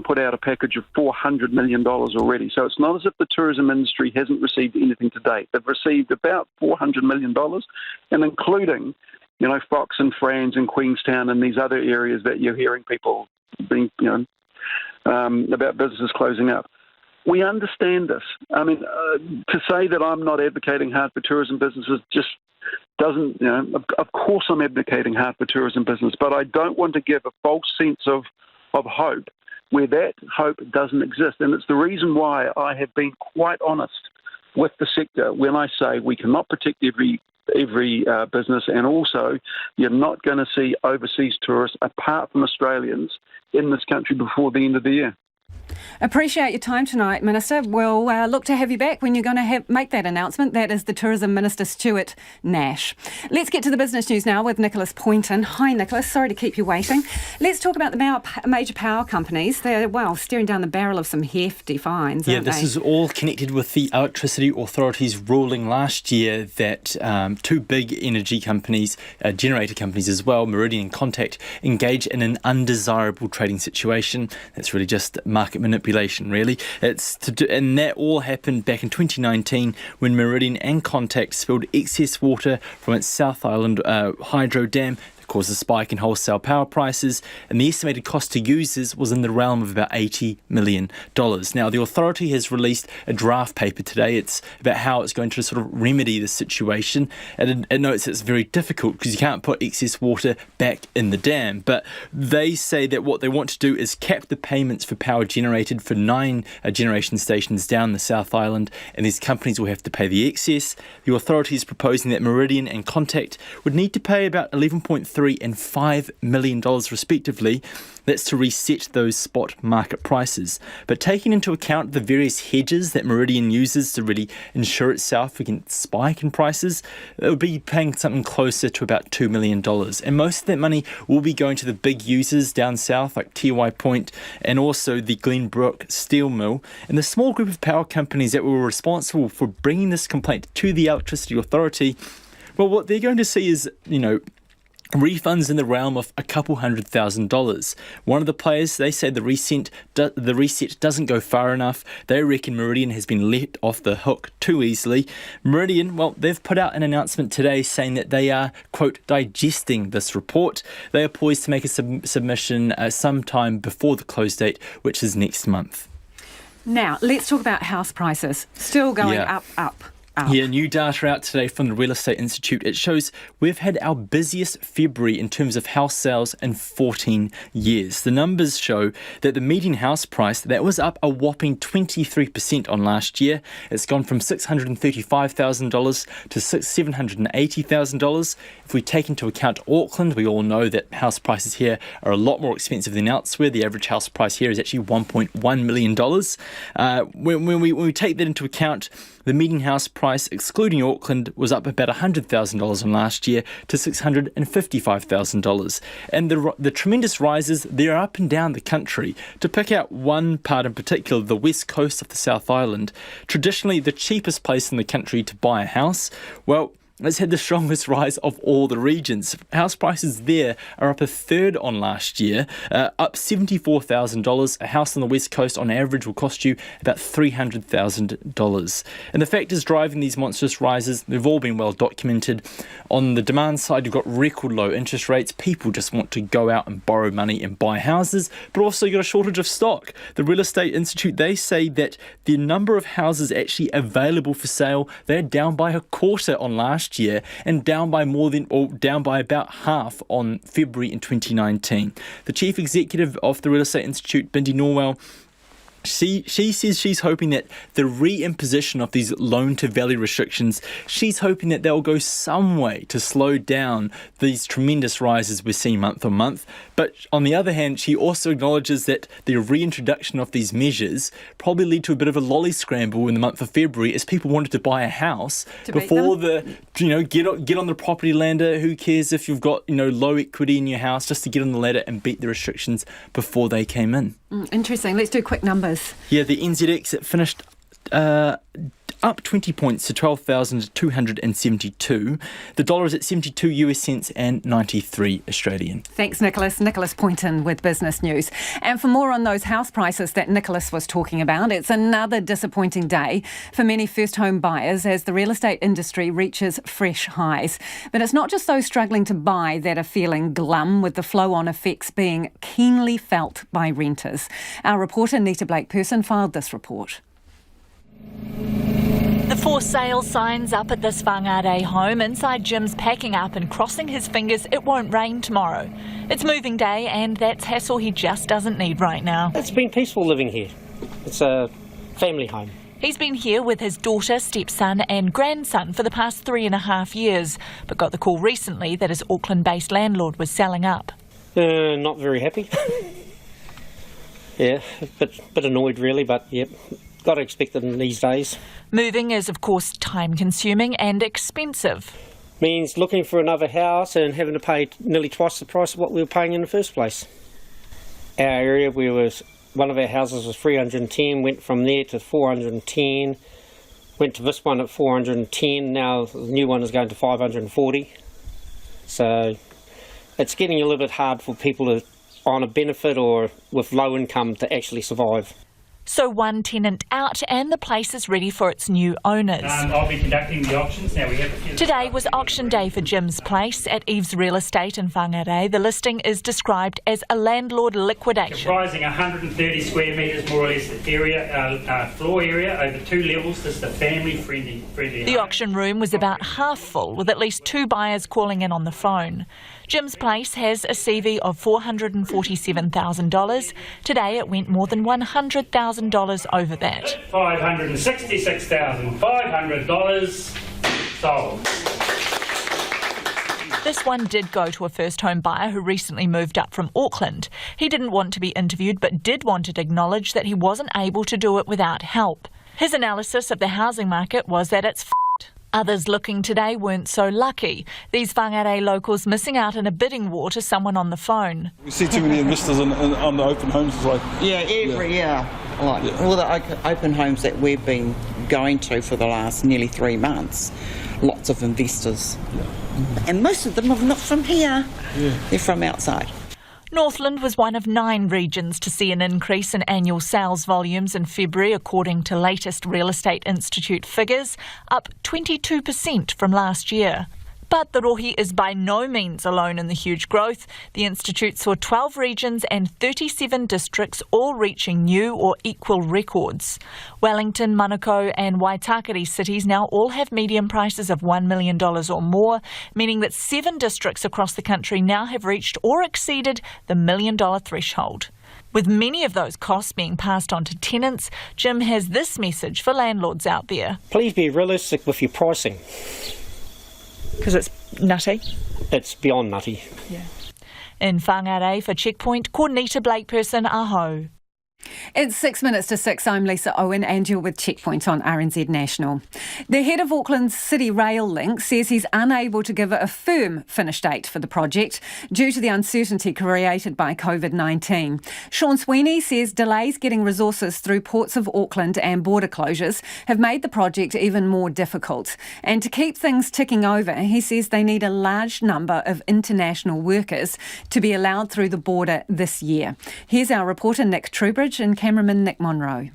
put out a package of $400 million already. So it's not as if the tourism industry hasn't received anything to date. They've received about $400 million, and including Fox and Franz and Queenstown and these other areas that you're hearing people being, about businesses closing up. We understand this. I mean, to say that I'm not advocating hard for tourism businesses just doesn't, of course I'm advocating hard for tourism business, but I don't want to give a false sense of hope where that hope doesn't exist. And it's the reason why I have been quite honest with the sector when I say we cannot protect every business, and also you're not going to see overseas tourists apart from Australians in this country before the end of the year. Appreciate your time tonight, Minister. We'll look to have you back when you're going to make that announcement. That is the Tourism Minister, Stuart Nash. Let's get to the business news now with Nicholas Poynton. Hi, Nicholas. Sorry to keep you waiting. Let's talk about the major power companies. They're, staring down the barrel of some hefty fines, aren't they? This is all connected with the Electricity Authority's ruling last year that 2 big energy companies, generator companies as well, Meridian and Contact, engage in an undesirable trading situation. That's really just market manipulation, really. And that all happened back in 2019 when Meridian and Contact spilled excess water from its South Island hydro dam. Caused a spike in wholesale power prices, and the estimated cost to users was in the realm of about $80 million. Now, the authority has released a draft paper today. It's about how it's going to sort of remedy the situation, and it notes it's very difficult because you can't put excess water back in the dam, but they say that what they want to do is cap the payments for power generated for 9 generation stations down the South Island, and these companies will have to pay the excess. The authority is proposing that Meridian and Contact would need to pay about $11.3 and $5 million respectively. That's to reset those spot market prices. But taking into account the various hedges that Meridian uses to really insure itself against spike in prices, it would be paying something closer to about $2 million. And most of that money will be going to the big users down south like T.Y. Point and also the Glenbrook steel mill. And the small group of power companies that were responsible for bringing this complaint to the Electricity Authority, well, what they're going to see is, refunds in the realm of a couple $100,000. One of the players, they say the reset doesn't go far enough. They reckon Meridian has been let off the hook too easily. Meridian, they've put out an announcement today saying that they are, quote, digesting this report. They are poised to make a submission sometime before the close date, which is next month. Now, let's talk about house prices. Still going up. Yeah, new data out today from the Real Estate Institute. It shows we've had our busiest February in terms of house sales in 14 years. The numbers show that the median house price, that was up a whopping 23% on last year. It's gone from $635,000 to $780,000. If we take into account Auckland, we all know that house prices here are a lot more expensive than elsewhere. The average house price here is actually $1.1 million. When we take that into account, the median house price, excluding Auckland, was up about $100,000 on last year to $655,000. And the tremendous rises, they're up and down the country. To pick out one part in particular, the west coast of the South Island, traditionally the cheapest place in the country to buy a house, well, It's had the strongest rise of all the regions. House prices there are up a third on last year, up $74,000. A house on the West Coast on average will cost you about $300,000. And the factors driving these monstrous rises, they've all been well documented. On the demand side, you've got record low interest rates. People just want to go out and borrow money and buy houses, but also you've got a shortage of stock. The Real Estate Institute, they say that the number of houses actually available for sale, they're down by a quarter on last year and down by about half on February in 2019. The chief executive of the Real Estate Institute, Bindi Norwell, She says she's hoping that the re-imposition of these loan-to-value restrictions, she's hoping that they'll go some way to slow down these tremendous rises we're seeing month on month. But on the other hand, she also acknowledges that the reintroduction of these measures probably lead to a bit of a lolly scramble in the month of February as people wanted to buy a house before get on the property ladder. Who cares if you've got low equity in your house, just to get on the ladder and beat the restrictions before they came in. Interesting. Let's do quick numbers. Yeah, the NZX, it finished up 20 points to 12,272. The dollar is at 72 US cents and 93 Australian. Thanks, Nicholas. Nicholas Poynton with Business News. And for more on those house prices that Nicholas was talking about, it's another disappointing day for many first home buyers as the real estate industry reaches fresh highs. But it's not just those struggling to buy that are feeling glum, with the flow-on effects being keenly felt by renters. Our reporter Nita Blake-Person filed this report. The for sale signs up at this Whangarei home. Inside, Jim's packing up and crossing his fingers it won't rain tomorrow. It's moving day and that's hassle he just doesn't need right now. It's been peaceful living here. It's a family home. He's been here with his daughter, stepson and grandson for the past 3.5 years, but got the call recently that his Auckland-based landlord was selling up. Not very happy. Yeah, a bit annoyed really, but yep. Got to expect it in these days. Moving is, of course, time-consuming and expensive. Means looking for another house and having to pay nearly twice the price of what we were paying in the first place. Our area, one of our houses was 310, went from there to 410, went to this one at 410, now the new one is going to 540. So it's getting a little bit hard for people on a benefit or with low income to actually survive. So one tenant out and the place is ready for its new owners. I'll be conducting the auctions now. Today was auction day for Jim's place at Eve's Real Estate in Whangarei. The listing is described as a landlord liquidation. Comprising 130 square metres more or less area, floor area over 2 levels. This is a family-friendly The home. auction room was about half full with at least 2 buyers calling in on the phone. Jim's place has a CV of $447,000. Today it went more than $100,000 over that. $566,500 sold. This one did go to a first home buyer who recently moved up from Auckland. He didn't want to be interviewed but did want it acknowledged that he wasn't able to do it without help. His analysis of the housing market was that it's Others looking today weren't so lucky. These Whangarei locals missing out in a bidding war to someone on the phone. We see too many investors on the open homes. Like, all the open homes that we've been going to for the last nearly 3 months, lots of investors. And most of them are not from here, they're from outside. Northland was one of 9 regions to see an increase in annual sales volumes in February, according to latest Real Estate Institute figures, up 22% from last year. But the Rohi is by no means alone in the huge growth. The Institute saw 12 regions and 37 districts all reaching new or equal records. Wellington, Manukau and Waitakere cities now all have median prices of $1 million or more, meaning that 7 districts across the country now have reached or exceeded the $1 million threshold. With many of those costs being passed on to tenants, Jim has this message for landlords out there. Please be realistic with your pricing. Because it's nutty? It's beyond nutty. Yeah. In Whangarei for Checkpoint, Nita Blake-Person, aho. It's 6 minutes to 6. I'm Lisa Owen and you're with Checkpoint on RNZ National. The head of Auckland's City Rail Link says he's unable to give a firm finish date for the project due to the uncertainty created by COVID-19. Sean Sweeney says delays getting resources through ports of Auckland and border closures have made the project even more difficult. And to keep things ticking over, he says they need a large number of international workers to be allowed through the border this year. Here's our reporter Nick Trubridge and cameraman Nick Monroe.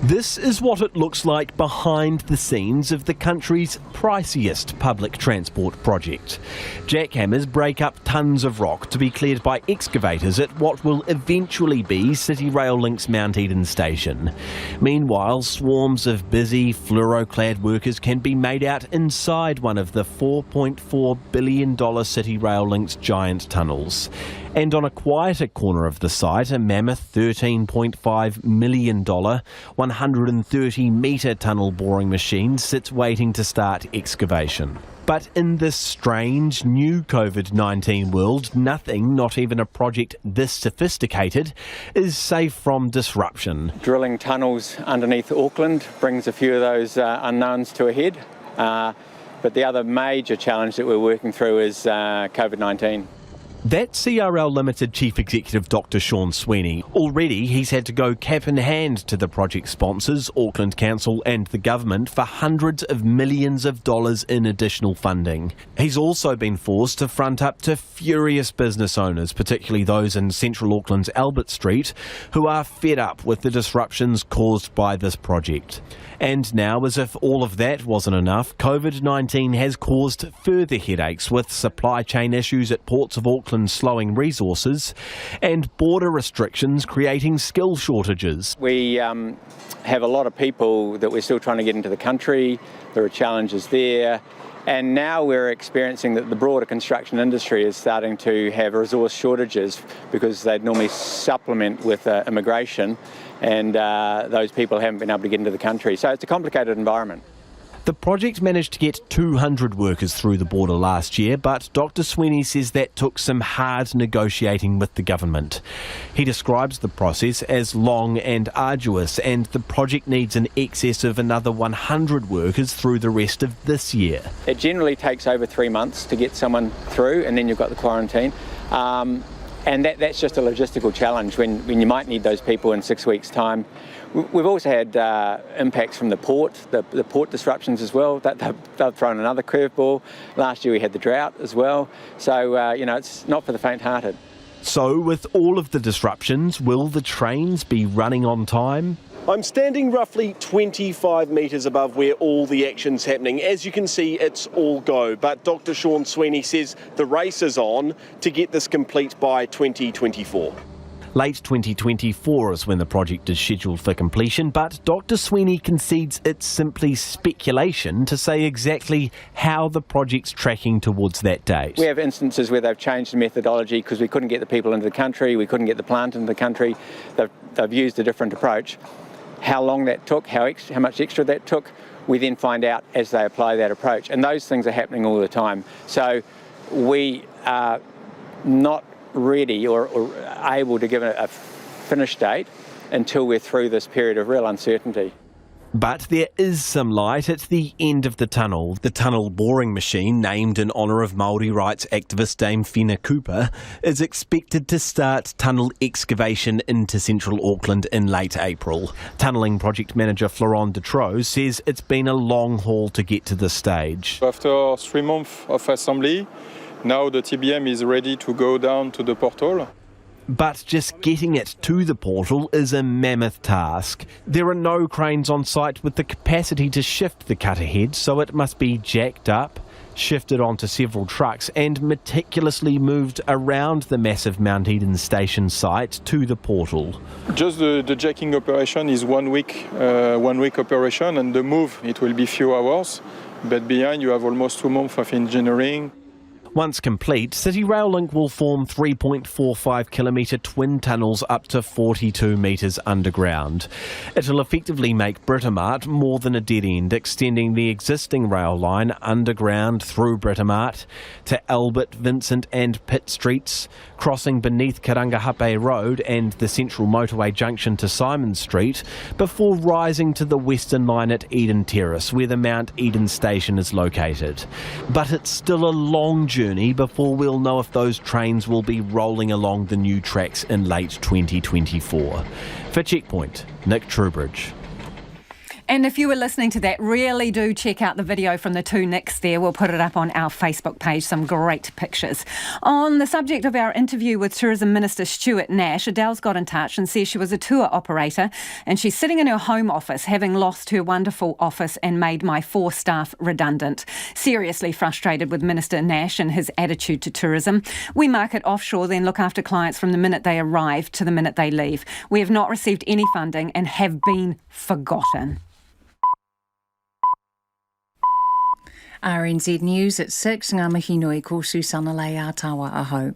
This is what it looks like behind the scenes of the country's priciest public transport project. Jackhammers break up tons of rock to be cleared by excavators at what will eventually be City Rail Link's Mount Eden station. Meanwhile, swarms of busy, fluoro-clad workers can be made out inside one of the $4.4 billion City Rail Link's giant tunnels. And on a quieter corner of the site, a mammoth $13.5 million, 130-metre tunnel boring machine sits waiting to start excavation. But in this strange new COVID-19 world, nothing, not even a project this sophisticated, is safe from disruption. Drilling tunnels underneath Auckland brings a few of those unknowns to a head. But the other major challenge that we're working through is COVID-19. That's CRL Limited Chief Executive Dr. Sean Sweeney. Already he's had to go cap in hand to the project sponsors, Auckland Council and the government for hundreds of millions of dollars in additional funding. He's also been forced to front up to furious business owners, particularly those in central Auckland's Albert Street, who are fed up with the disruptions caused by this project. And now, as if all of that wasn't enough, COVID-19 has caused further headaches with supply chain issues at ports of Auckland slowing resources and border restrictions creating skill shortages. We have a lot of people that we're still trying to get into the country. There are challenges there. And now we're experiencing that the broader construction industry is starting to have resource shortages because they'd normally supplement with immigration, and those people haven't been able to get into the country. So it's a complicated environment. The project managed to get 200 workers through the border last year, but Dr. Sweeney says that took some hard negotiating with the government. He describes the process as long and arduous, and the project needs in excess of another 100 workers through the rest of this year. It generally takes over 3 months to get someone through, and then you've got the quarantine. And that's just a logistical challenge when you might need those people in 6 weeks' time. We've also had impacts from the port disruptions as well. They've thrown another curveball. Last year we had the drought as well. So, it's not for the faint-hearted. So, with all of the disruptions, will the trains be running on time? I'm standing roughly 25 metres above where all the action's happening. As you can see, it's all go. But Dr. Sean Sweeney says the race is on to get this complete by 2024. Late 2024 is when the project is scheduled for completion, but Dr. Sweeney concedes it's simply speculation to say exactly how the project's tracking towards that date. We have instances where they've changed the methodology because we couldn't get the people into the country, we couldn't get the plant into the country. They've used a different approach. How long that took, how much extra that took, we then find out as they apply that approach. And those things are happening all the time. So we are not ready or able to give a finish date until we're through this period of real uncertainty. But there is some light at the end of the tunnel. The tunnel boring machine, named in honour of Māori rights activist Dame Whina Cooper, is expected to start tunnel excavation into central Auckland in late April. Tunnelling project manager Florent Detraux says it's been a long haul to get to this stage. After 3 months of assembly, now the TBM is ready to go down to the portal. But just getting it to the portal is a mammoth task. There are no cranes on site with the capacity to shift the cut ahead, so it must be jacked up, shifted onto several trucks and meticulously moved around the massive Mount Eden station site to the portal. Just the jacking operation is 1 week operation, and the move, it will be few hours. But behind you have almost 2 months of engineering. Once complete, City Rail Link will form 3.45 kilometre twin tunnels up to 42 metres underground. It'll effectively make Britomart more than a dead end, extending the existing rail line underground through Britomart to Albert, Vincent and Pitt Streets, crossing beneath Karangahape Road and the central motorway junction to Simon Street, before rising to the western line at Eden Terrace, where the Mount Eden station is located. But it's still a long journey before we'll know if those trains will be rolling along the new tracks in late 2024. For Checkpoint, Nick Trubridge. And if you were listening to that, really do check out the video from the two Nicks there. We'll put it up on our Facebook page, some great pictures. On the subject of our interview with Tourism Minister Stuart Nash, Adele's got in touch and says she was a tour operator and she's sitting in her home office having lost her wonderful office and made my 4 staff redundant. Seriously frustrated with Minister Nash and his attitude to tourism. We market offshore, then look after clients from the minute they arrive to the minute they leave. We have not received any funding and have been forgotten. RNZ News at 6, ngā mihi nui ko Susana Leia tawa aho.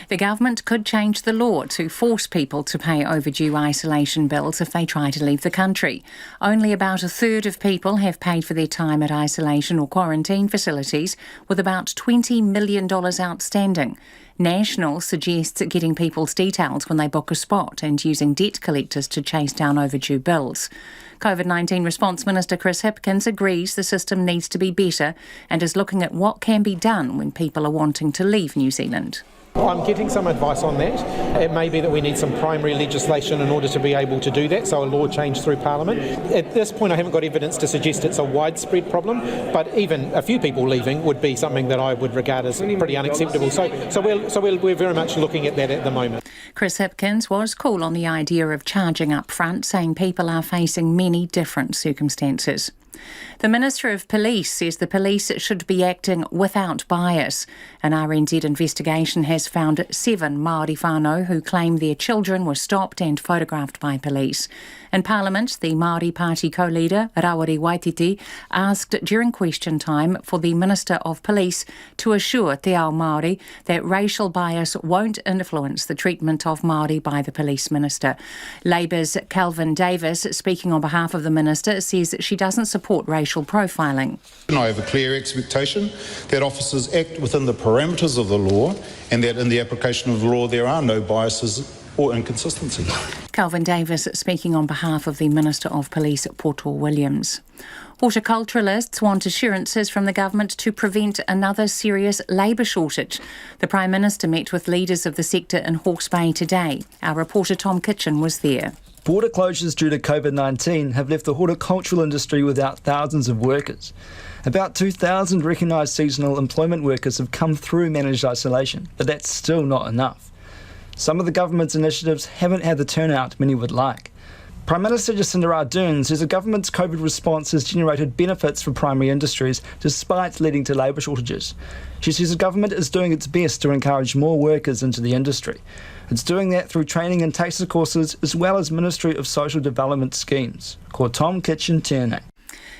The government could change the law to force people to pay overdue isolation bills if they try to leave the country. Only about a third of people have paid for their time at isolation or quarantine facilities, with about $20 million outstanding. National suggests getting people's details when they book a spot and using debt collectors to chase down overdue bills. COVID-19 Response Minister Chris Hipkins agrees the system needs to be better and is looking at what can be done when people are wanting to leave New Zealand. I'm getting some advice on that. It may be that we need some primary legislation in order to be able to do that, so a law change through Parliament. At this point I haven't got evidence to suggest it's a widespread problem, but even a few people leaving would be something that I would regard as pretty unacceptable. So we're very much looking at that at the moment. Chris Hipkins was cool on the idea of charging up front, saying people are facing many different circumstances. The Minister of Police says the police should be acting without bias. An RNZ investigation has found 7 Māori whānau who claim their children were stopped and photographed by police. In Parliament, the Māori Party co-leader, Rawiri Waititi, asked during question time for the Minister of Police to assure Te Ao Māori that racial bias won't influence the treatment of Māori by the Police Minister. Labour's Calvin Davis, speaking on behalf of the Minister, says she doesn't support racial profiling. I have a clear expectation that officers act within the parameters of the law and that in the application of the law there are no biases or inconsistencies. Calvin Davis speaking on behalf of the Minister of Police, Poto Williams. Horticulturalists want assurances from the government to prevent another serious labour shortage. The Prime Minister met with leaders of the sector in Hawke's Bay today. Our reporter Tom Kitchen was there. Border closures due to COVID-19 have left the horticultural industry without thousands of workers. About 2,000 recognised seasonal employment workers have come through managed isolation, but that's still not enough. Some of the government's initiatives haven't had the turnout many would like. Prime Minister Jacinda Ardern says the government's COVID response has generated benefits for primary industries despite leading to labour shortages. She says the government is doing its best to encourage more workers into the industry. It's doing that through training and taster courses as well as Ministry of Social Development schemes. Ko Tom Kitchen tēnei.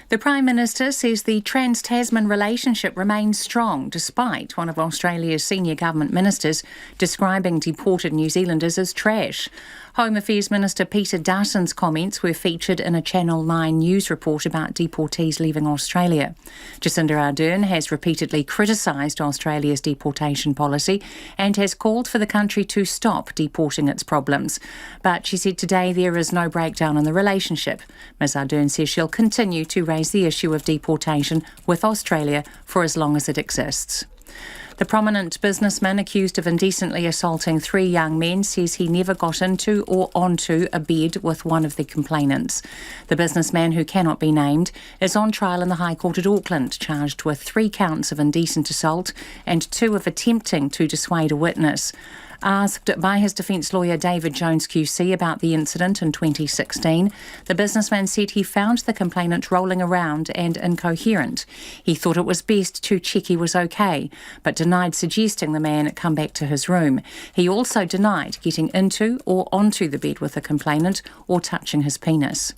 The Prime Minister says the Trans-Tasman relationship remains strong despite one of Australia's senior government ministers describing deported New Zealanders as trash. Home Affairs Minister Peter Dutton's comments were featured in a Channel 9 news report about deportees leaving Australia. Jacinda Ardern has repeatedly criticised Australia's deportation policy and has called for the country to stop deporting its problems. But she said today there is no breakdown in the relationship. Ms Ardern says she'll continue to raise the issue of deportation with Australia for as long as it exists. The prominent businessman accused of indecently assaulting 3 young men says he never got into or onto a bed with one of the complainants. The businessman, who cannot be named, is on trial in the High Court at Auckland, charged with 3 counts of indecent assault and 2 of attempting to dissuade a witness. Asked by his defence lawyer David Jones QC about the incident in 2016, the businessman said he found the complainant rolling around and incoherent. He thought it was best to check he was okay, but denied suggesting the man come back to his room. He also denied getting into or onto the bed with the complainant or touching his penis.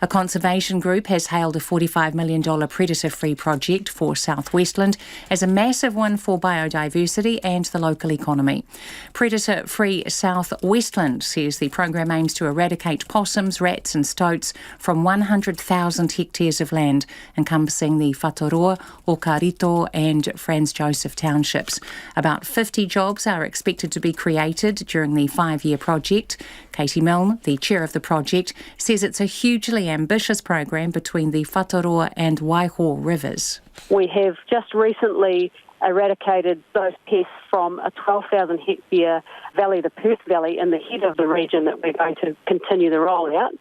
A conservation group has hailed a $45 million predator-free project for South Westland as a massive win for biodiversity and the local economy. Predator-free South Westland says the program aims to eradicate possums, rats and stoats from 100,000 hectares of land encompassing the Whataroa, Okarito and Franz Joseph townships. About 50 jobs are expected to be created during the 5-year project. Katie Milne, the chair of the project, says it's a hugely ambitious program between the Whataroa and Waiho rivers. We have just recently eradicated those pests from a 12,000 hectare valley, the Perth Valley, in the head of the region that we're going to continue the rollout.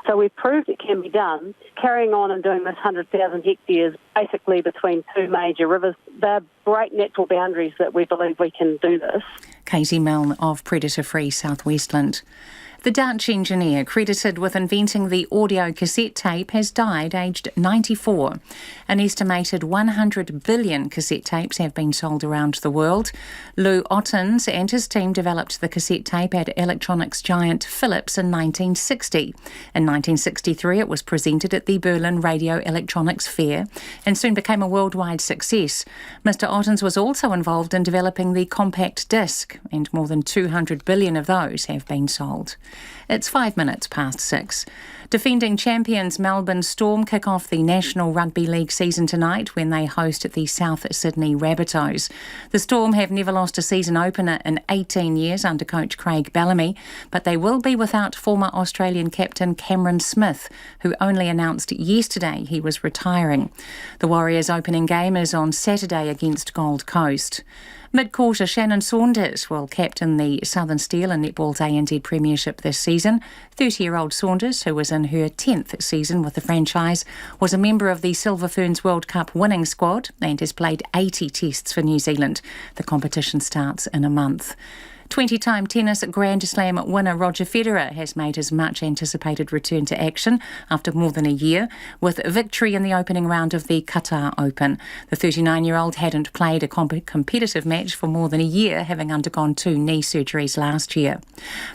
So we've proved it can be done. Carrying on and doing this 100,000 hectares basically between two major rivers, they're great natural boundaries that we believe we can do this. Katie Milne of Predator-Free South Westland. The Dutch engineer credited with inventing the audio cassette tape has died aged 94. An estimated 100 billion cassette tapes have been sold around the world. Lou Ottens and his team developed the cassette tape at electronics giant Philips in 1960. In 1963 it was presented at the Berlin Radio Electronics Fair and soon became a worldwide success. Mr. Ottens was also involved in developing the compact disc, and more than 200 billion of those have been sold. It's 5 minutes past 6. Defending champions Melbourne Storm kick off the National Rugby League season tonight when they host the South Sydney Rabbitohs. The Storm have never lost a season opener in 18 years under coach Craig Bellamy, but they will be without former Australian captain Cameron Smith, who only announced yesterday he was retiring. The Warriors' opening game is on Saturday against Gold Coast. Mid-quarter, Shannon Saunders will captain the Southern Steel and Netball's ANZ Premiership this season. 30-year-old Saunders, who was in her 10th season with the franchise, was a member of the Silver Ferns World Cup winning squad and has played 80 tests for New Zealand. The competition starts in a month. 20-time tennis Grand Slam winner Roger Federer has made his much-anticipated return to action after more than a year, with victory in the opening round of the Qatar Open. The 39-year-old hadn't played a competitive match for more than a year, having undergone 2 knee surgeries last year.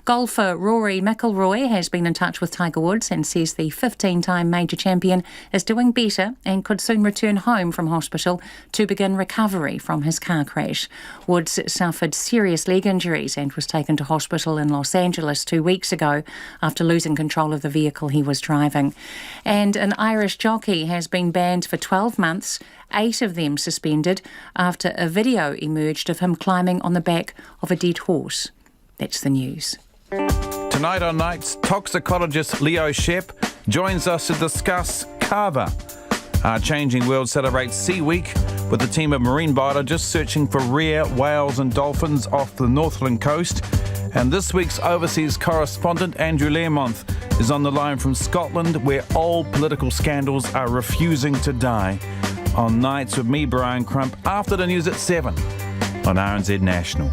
Golfer Rory McIlroy has been in touch with Tiger Woods and says the 15-time major champion is doing better and could soon return home from hospital to begin recovery from his car crash. Woods suffered serious leg injuries and was taken to hospital in Los Angeles 2 weeks ago after losing control of the vehicle he was driving. And an Irish jockey has been banned for 12 months, 8 of them suspended, after a video emerged of him climbing on the back of a dead horse. That's the news. Tonight on Nights, toxicologist Leo Shep joins us to discuss Kava. Our Changing World celebrates Sea Week with a team of marine biologists searching for rare whales and dolphins off the Northland coast. And this week's overseas correspondent Andrew Learmonth is on the line from Scotland, where old political scandals are refusing to die. On Nights with me, Brian Crump, after the news at 7 on RNZ National.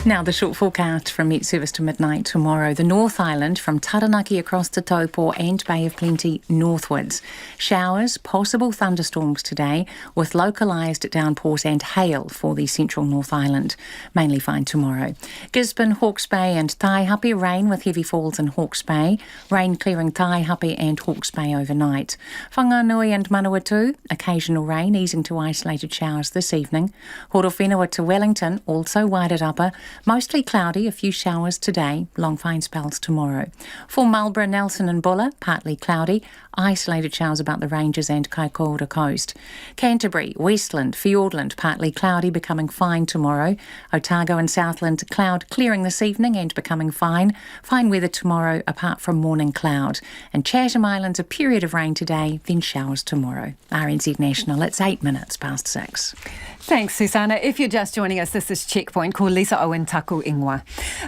Now the short forecast from Met Service to midnight tomorrow. The North Island from Taranaki across to Taupo and Bay of Plenty northwards. Showers, possible thunderstorms today with localised downpours and hail for the central North Island. Mainly fine tomorrow. Gisborne, Hawke's Bay and Taihape, rain with heavy falls in Hawke's Bay. Rain clearing Taihape and Hawke's Bay overnight. Whanganui and Manawatu, occasional rain easing to isolated showers this evening. Horowhenua to Wellington, also Wairatapa. Mostly cloudy, a few showers today, long fine spells tomorrow. For Marlborough, Nelson and Buller, partly cloudy, isolated showers about the ranges and Kaikoura coast. Canterbury, Westland, Fiordland, partly cloudy, becoming fine tomorrow. Otago and Southland, cloud clearing this evening and becoming fine. Fine weather tomorrow, apart from morning cloud. And Chatham Islands, a period of rain today, then showers tomorrow. RNZ National, it's 8 minutes past 6. Thanks, Susanna. If you're just joining us, this is Checkpoint. Ko Lisa Owen taku ingoa.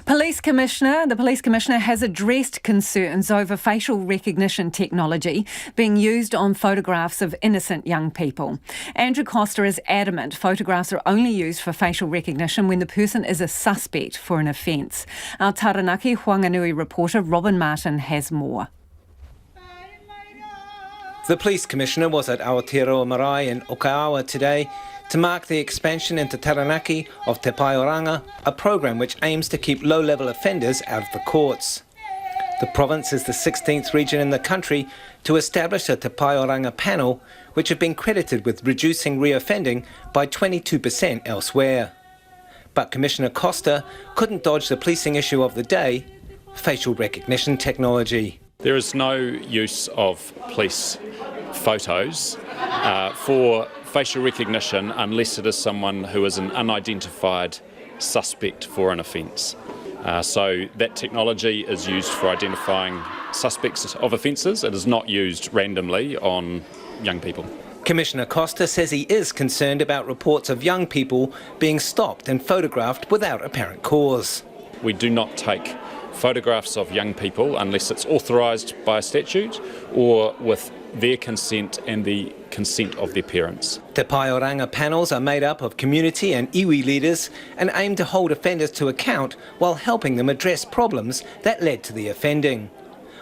The Police Commissioner has addressed concerns over facial recognition technology being used on photographs of innocent young people. Andrew Coster is adamant photographs are only used for facial recognition when the person is a suspect for an offence. Our Taranaki Whanganui reporter Robin Martin has more. The Police Commissioner was at Aotearoa Marae in Okaawa today to mark the expansion into Taranaki of Te Pai Oranga, a program which aims to keep low-level offenders out of the courts. The province is the 16th region in the country to establish a Te Paeoranga panel, which have been credited with reducing reoffending by 22% elsewhere. But Commissioner Costa couldn't dodge the policing issue of the day, facial recognition technology. There is no use of police photos for facial recognition unless it is someone who is an unidentified suspect for an offence. So that technology is used for identifying suspects of offences. It is not used randomly on young people. Commissioner Costa says he is concerned about reports of young people being stopped and photographed without apparent cause. We do not take photographs of young people unless it's authorised by a statute or with their consent and the consent of their parents. Te Paeoranga panels are made up of community and iwi leaders and aim to hold offenders to account while helping them address problems that led to the offending.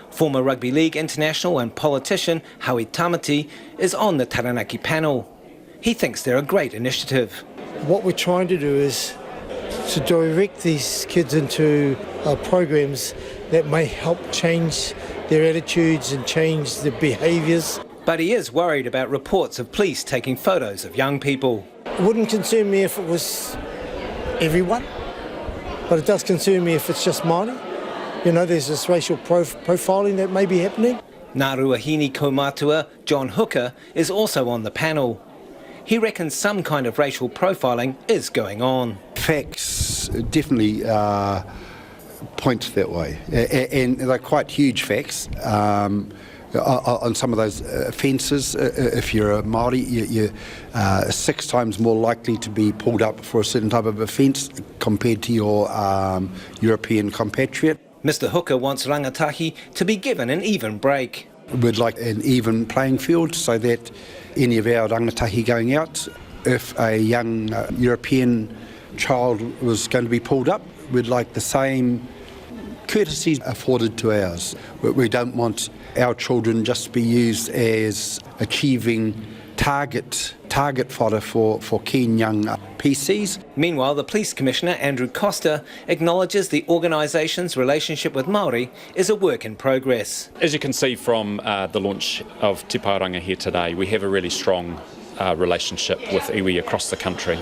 Former rugby league international and politician Howie Tamati is on the Taranaki panel. He thinks they're a great initiative. What we're trying to do is to direct these kids into programs that may help change their attitudes and change their behaviours. But he is worried about reports of police taking photos of young people. It wouldn't concern me if it was everyone, but it does concern me if it's just Māori. You know, there's this racial profiling that may be happening. Ngā Ruahine Kaumatua, John Hooker, is also on the panel. He reckons some kind of racial profiling is going on. Facts definitely point that way, and they're quite huge facts. On some of those offences, if you're a Māori, you're 6 times more likely to be pulled up for a certain type of offence compared to your European compatriot. Mr Hooker wants rangatahi to be given an even break. We'd like an even playing field so that any of our rangatahi going out, if a young European child was going to be pulled up, we'd like the same courtesies afforded to ours. We don't want our children just to be used as achieving target fodder for keen young PCs. Meanwhile, the Police Commissioner, Andrew Costa, acknowledges the organisation's relationship with Māori is a work in progress. As you can see from the launch of Te Paeoranga here today, we have a really strong relationship with iwi across the country.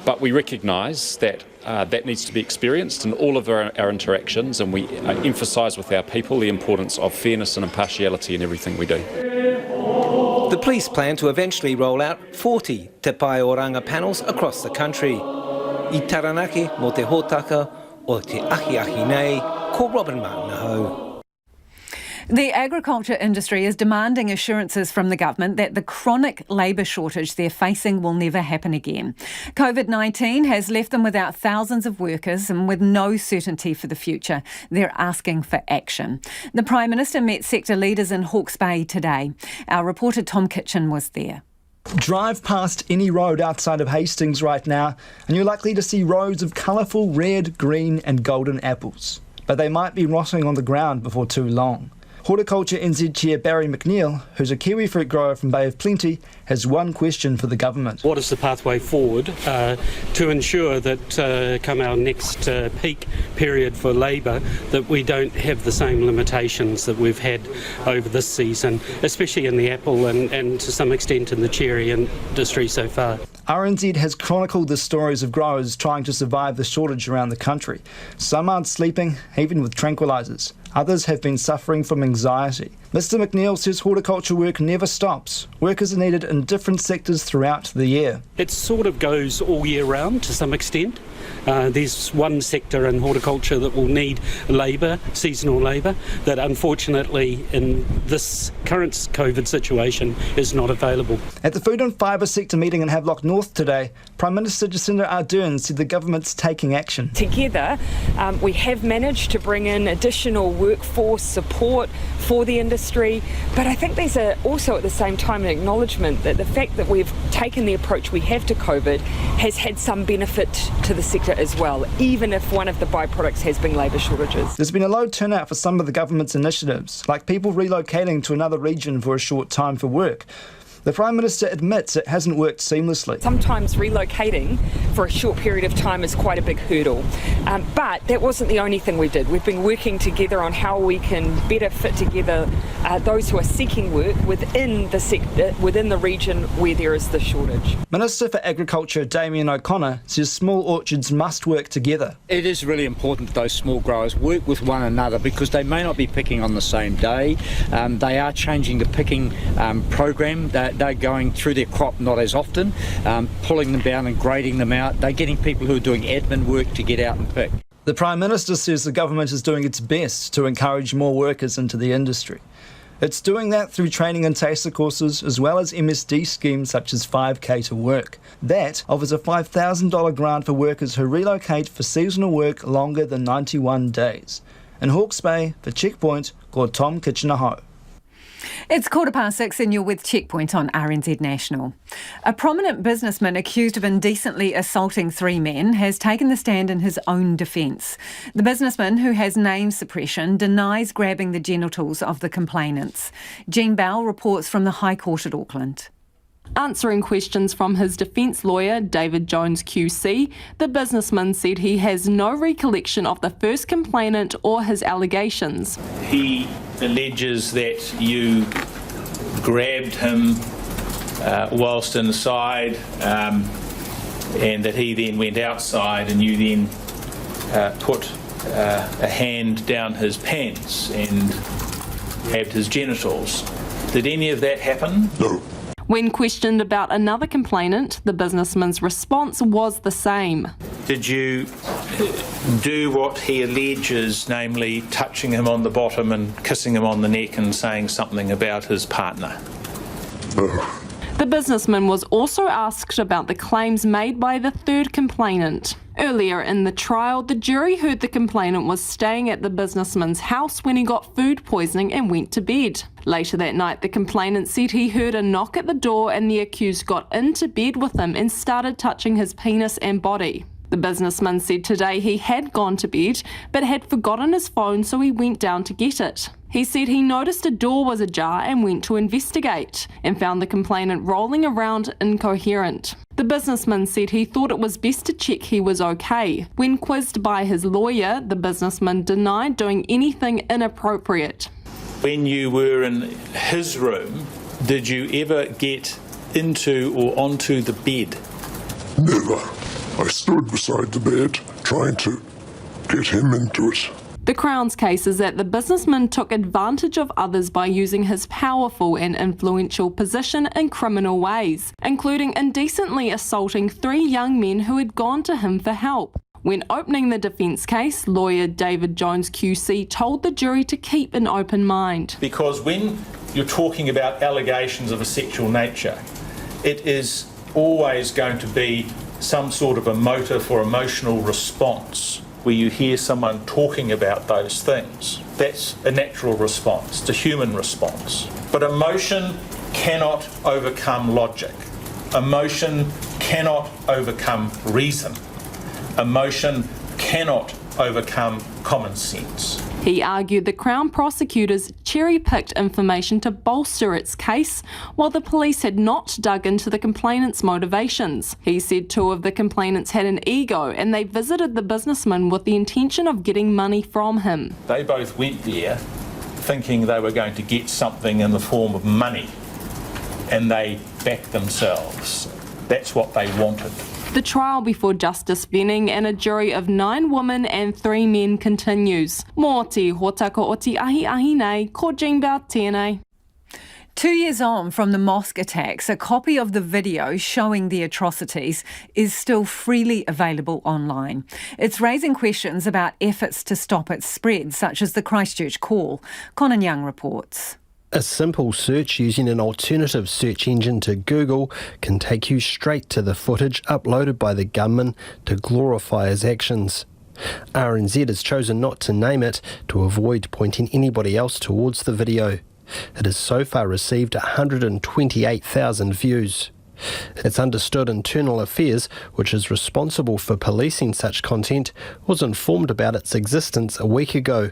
But we recognise that that needs to be experienced in all of our interactions, and we emphasise with our people the importance of fairness and impartiality in everything we do. The police plan to eventually roll out 40 Te Paeoranga panels across the country. I Taranaki mo te hōtaka o te ahi nei, ko Robin Martin. The agriculture industry is demanding assurances from the government that the chronic labour shortage they're facing will never happen again. COVID-19 has left them without thousands of workers and with no certainty for the future. They're asking for action. The Prime Minister met sector leaders in Hawke's Bay today. Our reporter Tom Kitchen was there. Drive past any road outside of Hastings right now and you're likely to see rows of colourful red, green and golden apples. But they might be rotting on the ground before too long. Horticulture NZ Chair Barry McNeil, who's a kiwi fruit grower from Bay of Plenty, has one question for the government. What is the pathway forward to ensure that come our next peak period for labour that we don't have the same limitations that we've had over this season, especially in the apple and to some extent in the cherry industry so far? RNZ has chronicled the stories of growers trying to survive the shortage around the country. Some aren't sleeping, even with tranquilizers. Others have been suffering from anxiety. Mr McNeil says horticulture work never stops. Workers are needed in different sectors throughout the year. It sort of goes all year round to some extent. There's one sector in horticulture that will need labour, seasonal labour, that unfortunately in this current COVID situation is not available. At the Food and Fibre sector meeting in Havelock North today, Prime Minister Jacinda Ardern said the government's taking action. Together, we have managed to bring in additional workforce support for the industry, but I think there's also at the same time an acknowledgement that the fact that we've taken the approach we have to COVID has had some benefit to the sector as well, even if one of the byproducts has been labour shortages. There's been a low turnout for some of the government's initiatives, like people relocating to another region for a short time for work. The Prime Minister admits it hasn't worked seamlessly. Sometimes relocating for a short period of time is quite a big hurdle. But that wasn't the only thing we did. We've been working together on how we can better fit together those who are seeking work within the region where there is the shortage. Minister for Agriculture Damien O'Connor says small orchards must work together. It is really important that those small growers work with one another because they may not be picking on the same day. They are changing the picking program. They're going through their crop not as often, pulling them down and grading them out. They're getting people who are doing admin work to get out and pick. The Prime Minister says the government is doing its best to encourage more workers into the industry. It's doing that through training and taster courses as well as MSD schemes such as 5K to Work. That offers a $5,000 grant for workers who relocate for seasonal work longer than 91 days. In Hawke's Bay, for Checkpoint, ko Tom Kitchener-Ho. It's 6:15 and you're with Checkpoint on RNZ National. A prominent businessman accused of indecently assaulting 3 men has taken the stand in his own defence. The businessman, who has name suppression, denies grabbing the genitals of the complainants. Jean Bell reports from the High Court at Auckland. Answering questions from his defence lawyer, David Jones QC, the businessman said he has no recollection of the first complainant or his allegations. He alleges that you grabbed him whilst inside and that he then went outside and you then put a hand down his pants and grabbed his genitals. Did any of that happen? No. When questioned about another complainant, the businessman's response was the same. Did you do what he alleges, namely touching him on the bottom and kissing him on the neck and saying something about his partner? No. The businessman was also asked about the claims made by the third complainant. Earlier in the trial, the jury heard the complainant was staying at the businessman's house when he got food poisoning and went to bed. Later that night, the complainant said he heard a knock at the door and the accused got into bed with him and started touching his penis and body. The businessman said today he had gone to bed but had forgotten his phone, so he went down to get it. He said he noticed a door was ajar and went to investigate and found the complainant rolling around incoherent. The businessman said he thought it was best to check he was okay. When quizzed by his lawyer, the businessman denied doing anything inappropriate. When you were in his room, did you ever get into or onto the bed? Never. I stood beside the bed trying to get him into it. The Crown's case is that the businessman took advantage of others by using his powerful and influential position in criminal ways, including indecently assaulting 3 young men who had gone to him for help. When opening the defence case, lawyer David Jones QC told the jury to keep an open mind. Because when you're talking about allegations of a sexual nature, it is always going to be some sort of emotive or emotional response where you hear someone talking about those things. That's a natural response, it's a human response. But emotion cannot overcome logic. Emotion cannot overcome reason. Emotion cannot overcome common sense. He argued the Crown prosecutors cherry-picked information to bolster its case, while the police had not dug into the complainant's motivations. He said 2 of the complainants had an ego and they visited the businessman with the intention of getting money from him. They both went there thinking they were going to get something in the form of money, and they backed themselves. That's what they wanted. The trial before Justice Venning and a jury of 9 women and 3 men continues. Mō te hōtaka o te ahi nei, ko Jean Bell tēnei. 2 years on from the mosque attacks, a copy of the video showing the atrocities is still freely available online. It's raising questions about efforts to stop its spread, such as the Christchurch call. Conan Young reports. A simple search using an alternative search engine to Google can take you straight to the footage uploaded by the gunman to glorify his actions. RNZ has chosen not to name it to avoid pointing anybody else towards the video. It has so far received 128,000 views. It's understood Internal Affairs, which is responsible for policing such content, was informed about its existence a week ago.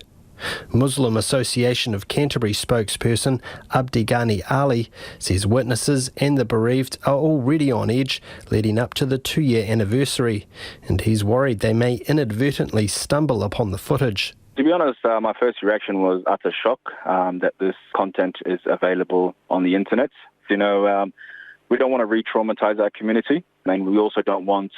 Muslim Association of Canterbury spokesperson Abdigani Ali says witnesses and the bereaved are already on edge leading up to the 2-year anniversary, and he's worried they may inadvertently stumble upon the footage. To be honest, my first reaction was utter shock that this content is available on the internet. We don't want to re-traumatize our community, and we also don't want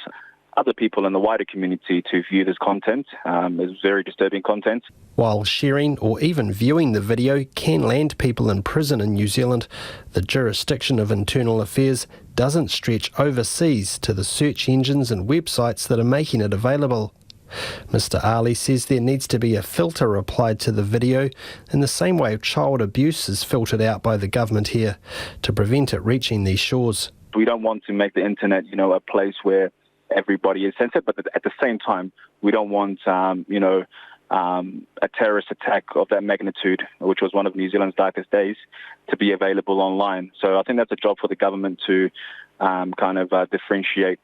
other people in the wider community to view this content. It's very disturbing content. While sharing or even viewing the video can land people in prison in New Zealand, the jurisdiction of Internal Affairs doesn't stretch overseas to the search engines and websites that are making it available. Mr. Ali says there needs to be a filter applied to the video in the same way child abuse is filtered out by the government here to prevent it reaching these shores. We don't want to make the internet, a place where everybody is censored, but at the same time, we don't want, a terrorist attack of that magnitude, which was one of New Zealand's darkest days, to be available online. So I think that's a job for the government to differentiate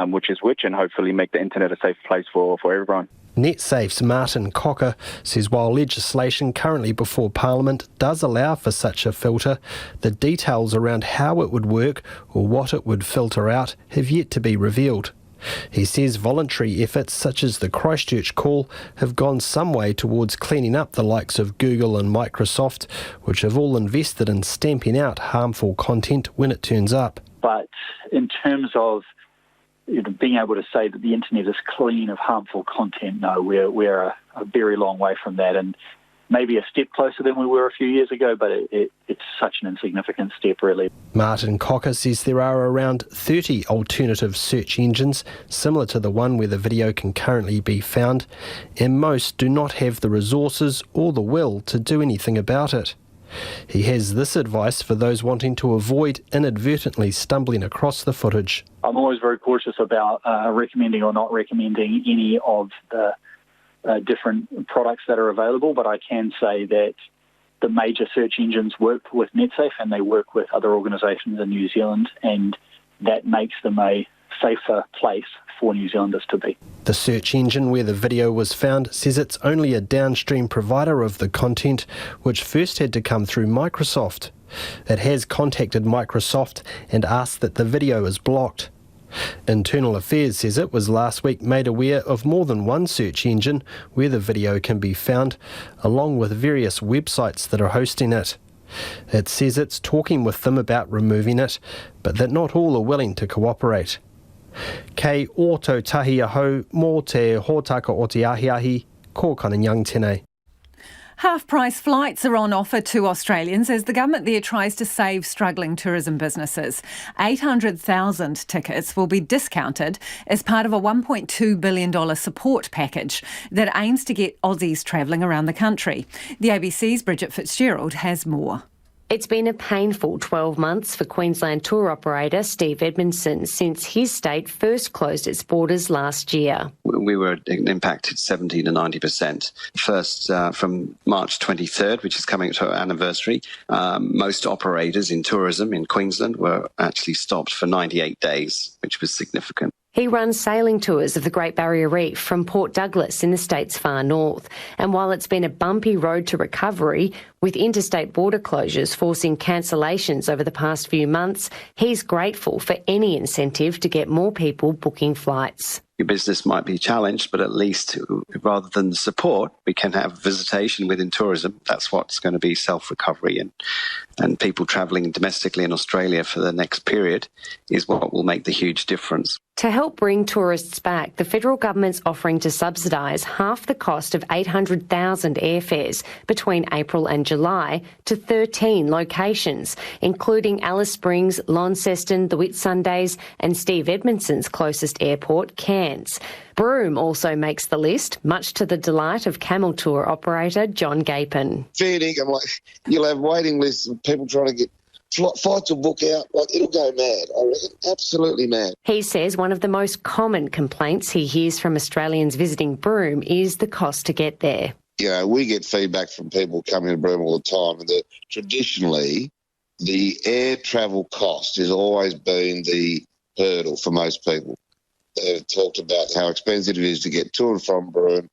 which is which, and hopefully make the internet a safe place for everyone. NetSafe's Martin Cocker says while legislation currently before Parliament does allow for such a filter, the details around how it would work or what it would filter out have yet to be revealed. He says voluntary efforts such as the Christchurch call have gone some way towards cleaning up the likes of Google and Microsoft, which have all invested in stamping out harmful content when it turns up. But in terms of being able to say that the internet is clean of harmful content, no, we're a very long way from that, and maybe a step closer than we were a few years ago, but it's such an insignificant step, really. Martin Cocker says there are around 30 alternative search engines similar to the one where the video can currently be found, and most do not have the resources or the will to do anything about it. He has this advice for those wanting to avoid inadvertently stumbling across the footage. I'm always very cautious about recommending or not recommending any of the different products that are available, but I can say that the major search engines work with NetSafe and they work with other organisations in New Zealand, and that makes them a safer place for New Zealanders to be. The search engine where the video was found says it's only a downstream provider of the content, which first had to come through Microsoft. It has contacted Microsoft and asked that the video is blocked. Internal Affairs says it was last week made aware of more than one search engine where the video can be found, along with various websites that are hosting it. It says it's talking with them about removing it, but that not all are willing to cooperate. Kei Oto Tahi Ahau mō te hōtaka o te ahiahi, ko Kananyang tēnei. Half-price flights are on offer to Australians as the government there tries to save struggling tourism businesses. 800,000 tickets will be discounted as part of a $1.2 billion support package that aims to get Aussies travelling around the country. The ABC's Bridget Fitzgerald has more. It's been a painful 12 months for Queensland tour operator Steve Edmondson since his state first closed its borders last year. We were impacted 70 to 90%. First, from March 23rd, which is coming to our anniversary, most operators in tourism in Queensland were actually stopped for 98 days, which was significant. He runs sailing tours of the Great Barrier Reef from Port Douglas in the state's far north. And while it's been a bumpy road to recovery, with interstate border closures forcing cancellations over the past few months, he's grateful for any incentive to get more people booking flights. Your business might be challenged, but at least rather than the support, we can have visitation within tourism. That's what's going to be self-recovery, and people travelling domestically in Australia for the next period is what will make the huge difference. To help bring tourists back, the federal government's offering to subsidise half the cost of 800,000 airfares between April and July to 13 locations, including Alice Springs, Launceston, the Whitsundays and Steve Edmondson's closest airport, Cairns. Broome also makes the list, much to the delight of camel tour operator John Gapin. Fair dinkum, you'll have waiting lists of people trying to get flights will book out, it'll go mad, I reckon, absolutely mad. He says one of the most common complaints he hears from Australians visiting Broome is the cost to get there. We get feedback from people coming to Broome all the time that traditionally the air travel cost has always been the hurdle for most people. They've talked about how expensive it is to get to and from Broome.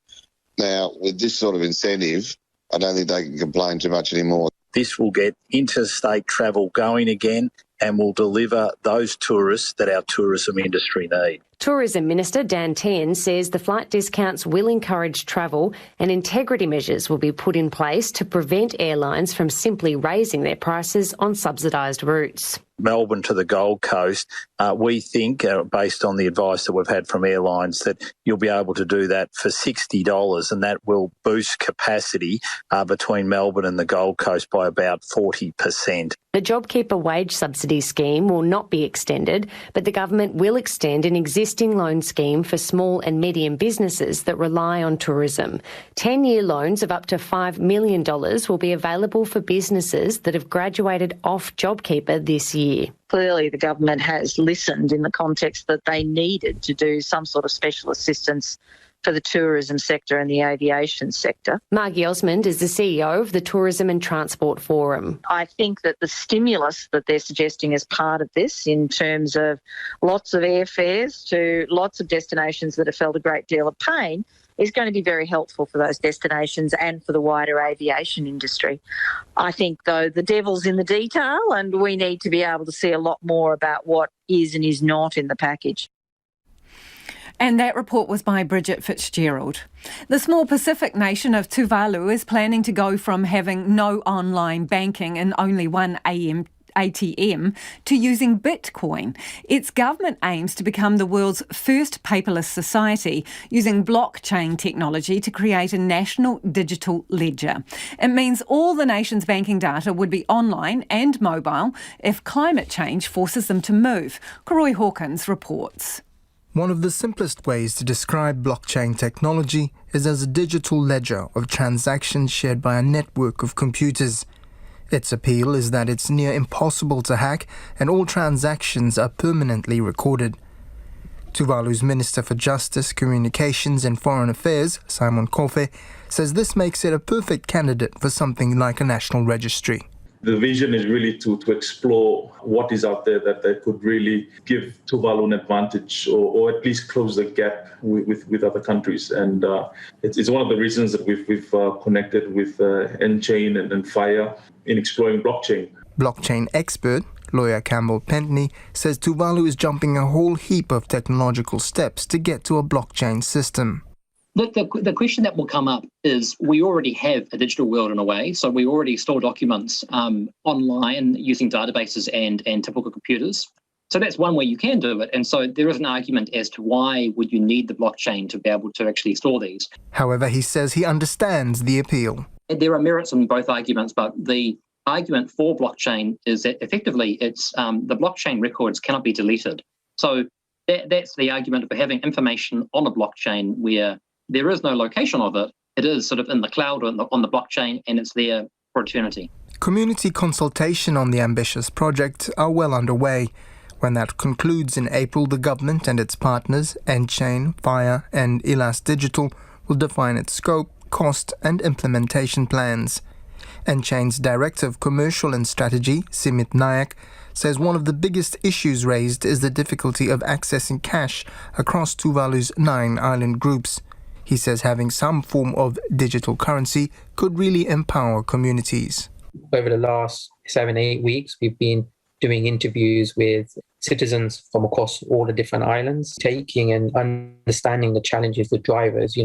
Now, with this sort of incentive, I don't think they can complain too much anymore. This will get interstate travel going again and will deliver those tourists that our tourism industry need. Tourism Minister Dan Tehan says the flight discounts will encourage travel and integrity measures will be put in place to prevent airlines from simply raising their prices on subsidised routes. Melbourne to the Gold Coast, we think, based on the advice that we've had from airlines, that you'll be able to do that for $60, and that will boost capacity between Melbourne and the Gold Coast by about 40%. The JobKeeper wage subsidy scheme will not be extended, but the government will extend an existing loan scheme for small and medium businesses that rely on tourism. 10-year loans of up to $5 million will be available for businesses that have graduated off JobKeeper this year. Clearly, the government has listened in the context that they needed to do some sort of special assistance for the tourism sector and the aviation sector. Margie Osmond is the CEO of the Tourism and Transport Forum. I think that the stimulus that they're suggesting as part of this, in terms of lots of airfares to lots of destinations that have felt a great deal of pain, is going to be very helpful for those destinations and for the wider aviation industry. I think, though, the devil's in the detail, and we need to be able to see a lot more about what is and is not in the package. And that report was by Bridget Fitzgerald. The small Pacific nation of Tuvalu is planning to go from having no online banking and only one ATM to using Bitcoin. Its government aims to become the world's first paperless society, using blockchain technology to create a national digital ledger. It means all the nation's banking data would be online and mobile if climate change forces them to move. Koroi Hawkins reports. One of the simplest ways to describe blockchain technology is as a digital ledger of transactions shared by a network of computers. Its appeal is that it's near impossible to hack and all transactions are permanently recorded. Tuvalu's Minister for Justice, Communications and Foreign Affairs, Simon Kofe, says this makes it a perfect candidate for something like a national registry. The vision is really to explore what is out there that could really give Tuvalu an advantage or at least close the gap with other countries. And it's one of the reasons that we've connected with N-Chain and Fire in exploring blockchain. Blockchain expert, lawyer Campbell Pentney, says Tuvalu is jumping a whole heap of technological steps to get to a blockchain system. Look, the question that will come up is we already have a digital world in a way, so we already store documents online using databases and typical computers. So that's one way you can do it. And so there is an argument as to why would you need the blockchain to be able to actually store these. However, he says he understands the appeal. There are merits in both arguments, but the argument for blockchain is that effectively it's the blockchain records cannot be deleted. So that's the argument for having information on a blockchain where there is no location of it. It is sort of in the cloud or on the blockchain, and it's there for eternity. Community consultation on the ambitious project are well underway. When that concludes in April, the government and its partners, N-Chain, Fire and Elas Digital, will define its scope, cost and implementation plans. N-Chain's Director of Commercial and Strategy, Simit Nayak, says one of the biggest issues raised is the difficulty of accessing cash across Tuvalu's 9 island groups. He says having some form of digital currency could really empower communities. Over the last 7-8 weeks, we've been doing interviews with citizens from across all the different islands, taking and understanding the challenges, the drivers,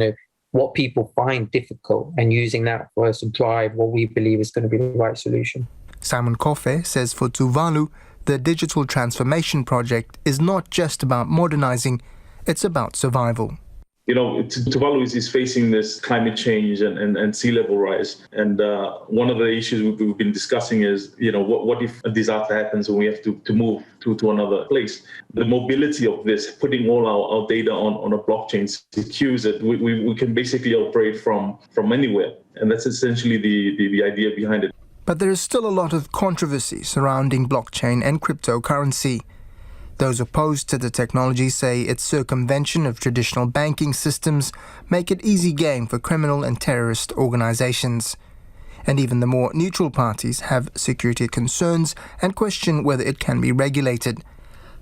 what people find difficult, and using that for us to drive what we believe is going to be the right solution. Simon Kofe says for Tuvalu, the digital transformation project is not just about modernizing, it's about survival. Tuvalu is facing this climate change and sea level rise. And one of the issues we've been discussing is, what if a disaster happens and we have to move to another place? The mobility of this, putting all our data on a blockchain secures it. We can basically operate from anywhere. And that's essentially the idea behind it. But there is still a lot of controversy surrounding blockchain and cryptocurrency. Those opposed to the technology say its circumvention of traditional banking systems make it easy game for criminal and terrorist organizations. And even the more neutral parties have security concerns and question whether it can be regulated.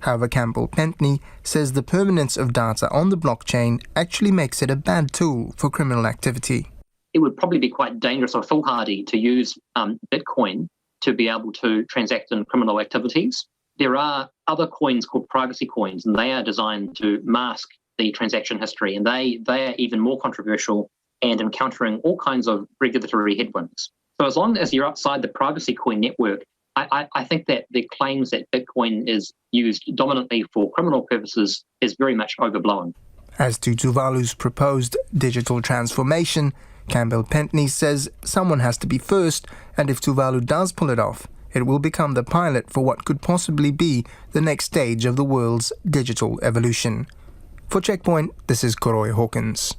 However, Campbell Pentney says the permanence of data on the blockchain actually makes it a bad tool for criminal activity. it would probably be quite dangerous or foolhardy to use Bitcoin to be able to transact in criminal activities. There are other coins called privacy coins, and they are designed to mask the transaction history, and they are even more controversial and encountering all kinds of regulatory headwinds. So as long as you're outside the privacy coin network, I think that the claims that Bitcoin is used dominantly for criminal purposes is very much overblown. As to Tuvalu's proposed digital transformation, Campbell Pentney says someone has to be first, and if Tuvalu does pull it off, it will become the pilot for what could possibly be the next stage of the world's digital evolution. For Checkpoint, this is Koroi Hawkins.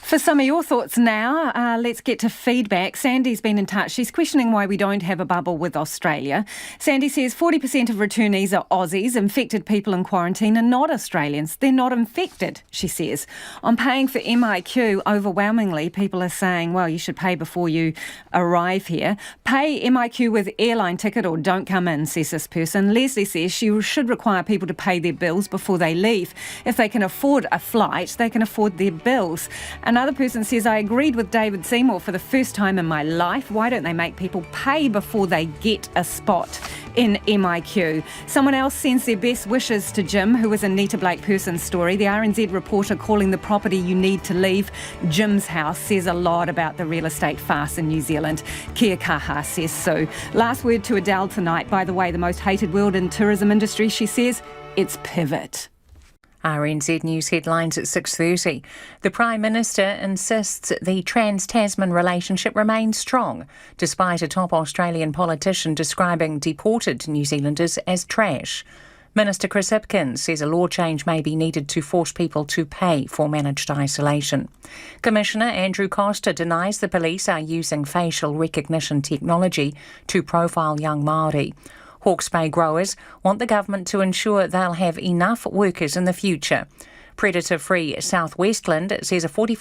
For some of your thoughts now, let's get to feedback. Sandy's been in touch. She's questioning why we don't have a bubble with Australia. Sandy says 40% of returnees are Aussies. Infected people in quarantine are not Australians. They're not infected, she says. On paying for MIQ, overwhelmingly, people are saying, well, you should pay before you arrive here. Pay MIQ with airline ticket or don't come in, says this person. Leslie says she should require people to pay their bills before they leave. If they can afford a flight, they can afford their bills. Another person says, I agreed with David Seymour for the first time in my life. Why don't they make people pay before they get a spot in MIQ? Someone else sends their best wishes to Jim, who was a Nita Blake Person's story. The RNZ reporter calling the property you need to leave Jim's house says a lot about the real estate farce in New Zealand. Kia kaha says so. Last word to Adele tonight. By the way, the most hated word in tourism industry, she says, it's pivot. RNZ News headlines at 6:30. The Prime Minister insists the Trans-Tasman relationship remains strong, despite a top Australian politician describing deported New Zealanders as trash. Minister Chris Hipkins says a law change may be needed to force people to pay for managed isolation. Commissioner Andrew Costa denies the police are using facial recognition technology to profile young Māori. Hawke's Bay growers want the government to ensure they'll have enough workers in the future. Predator-free South Westland says a 45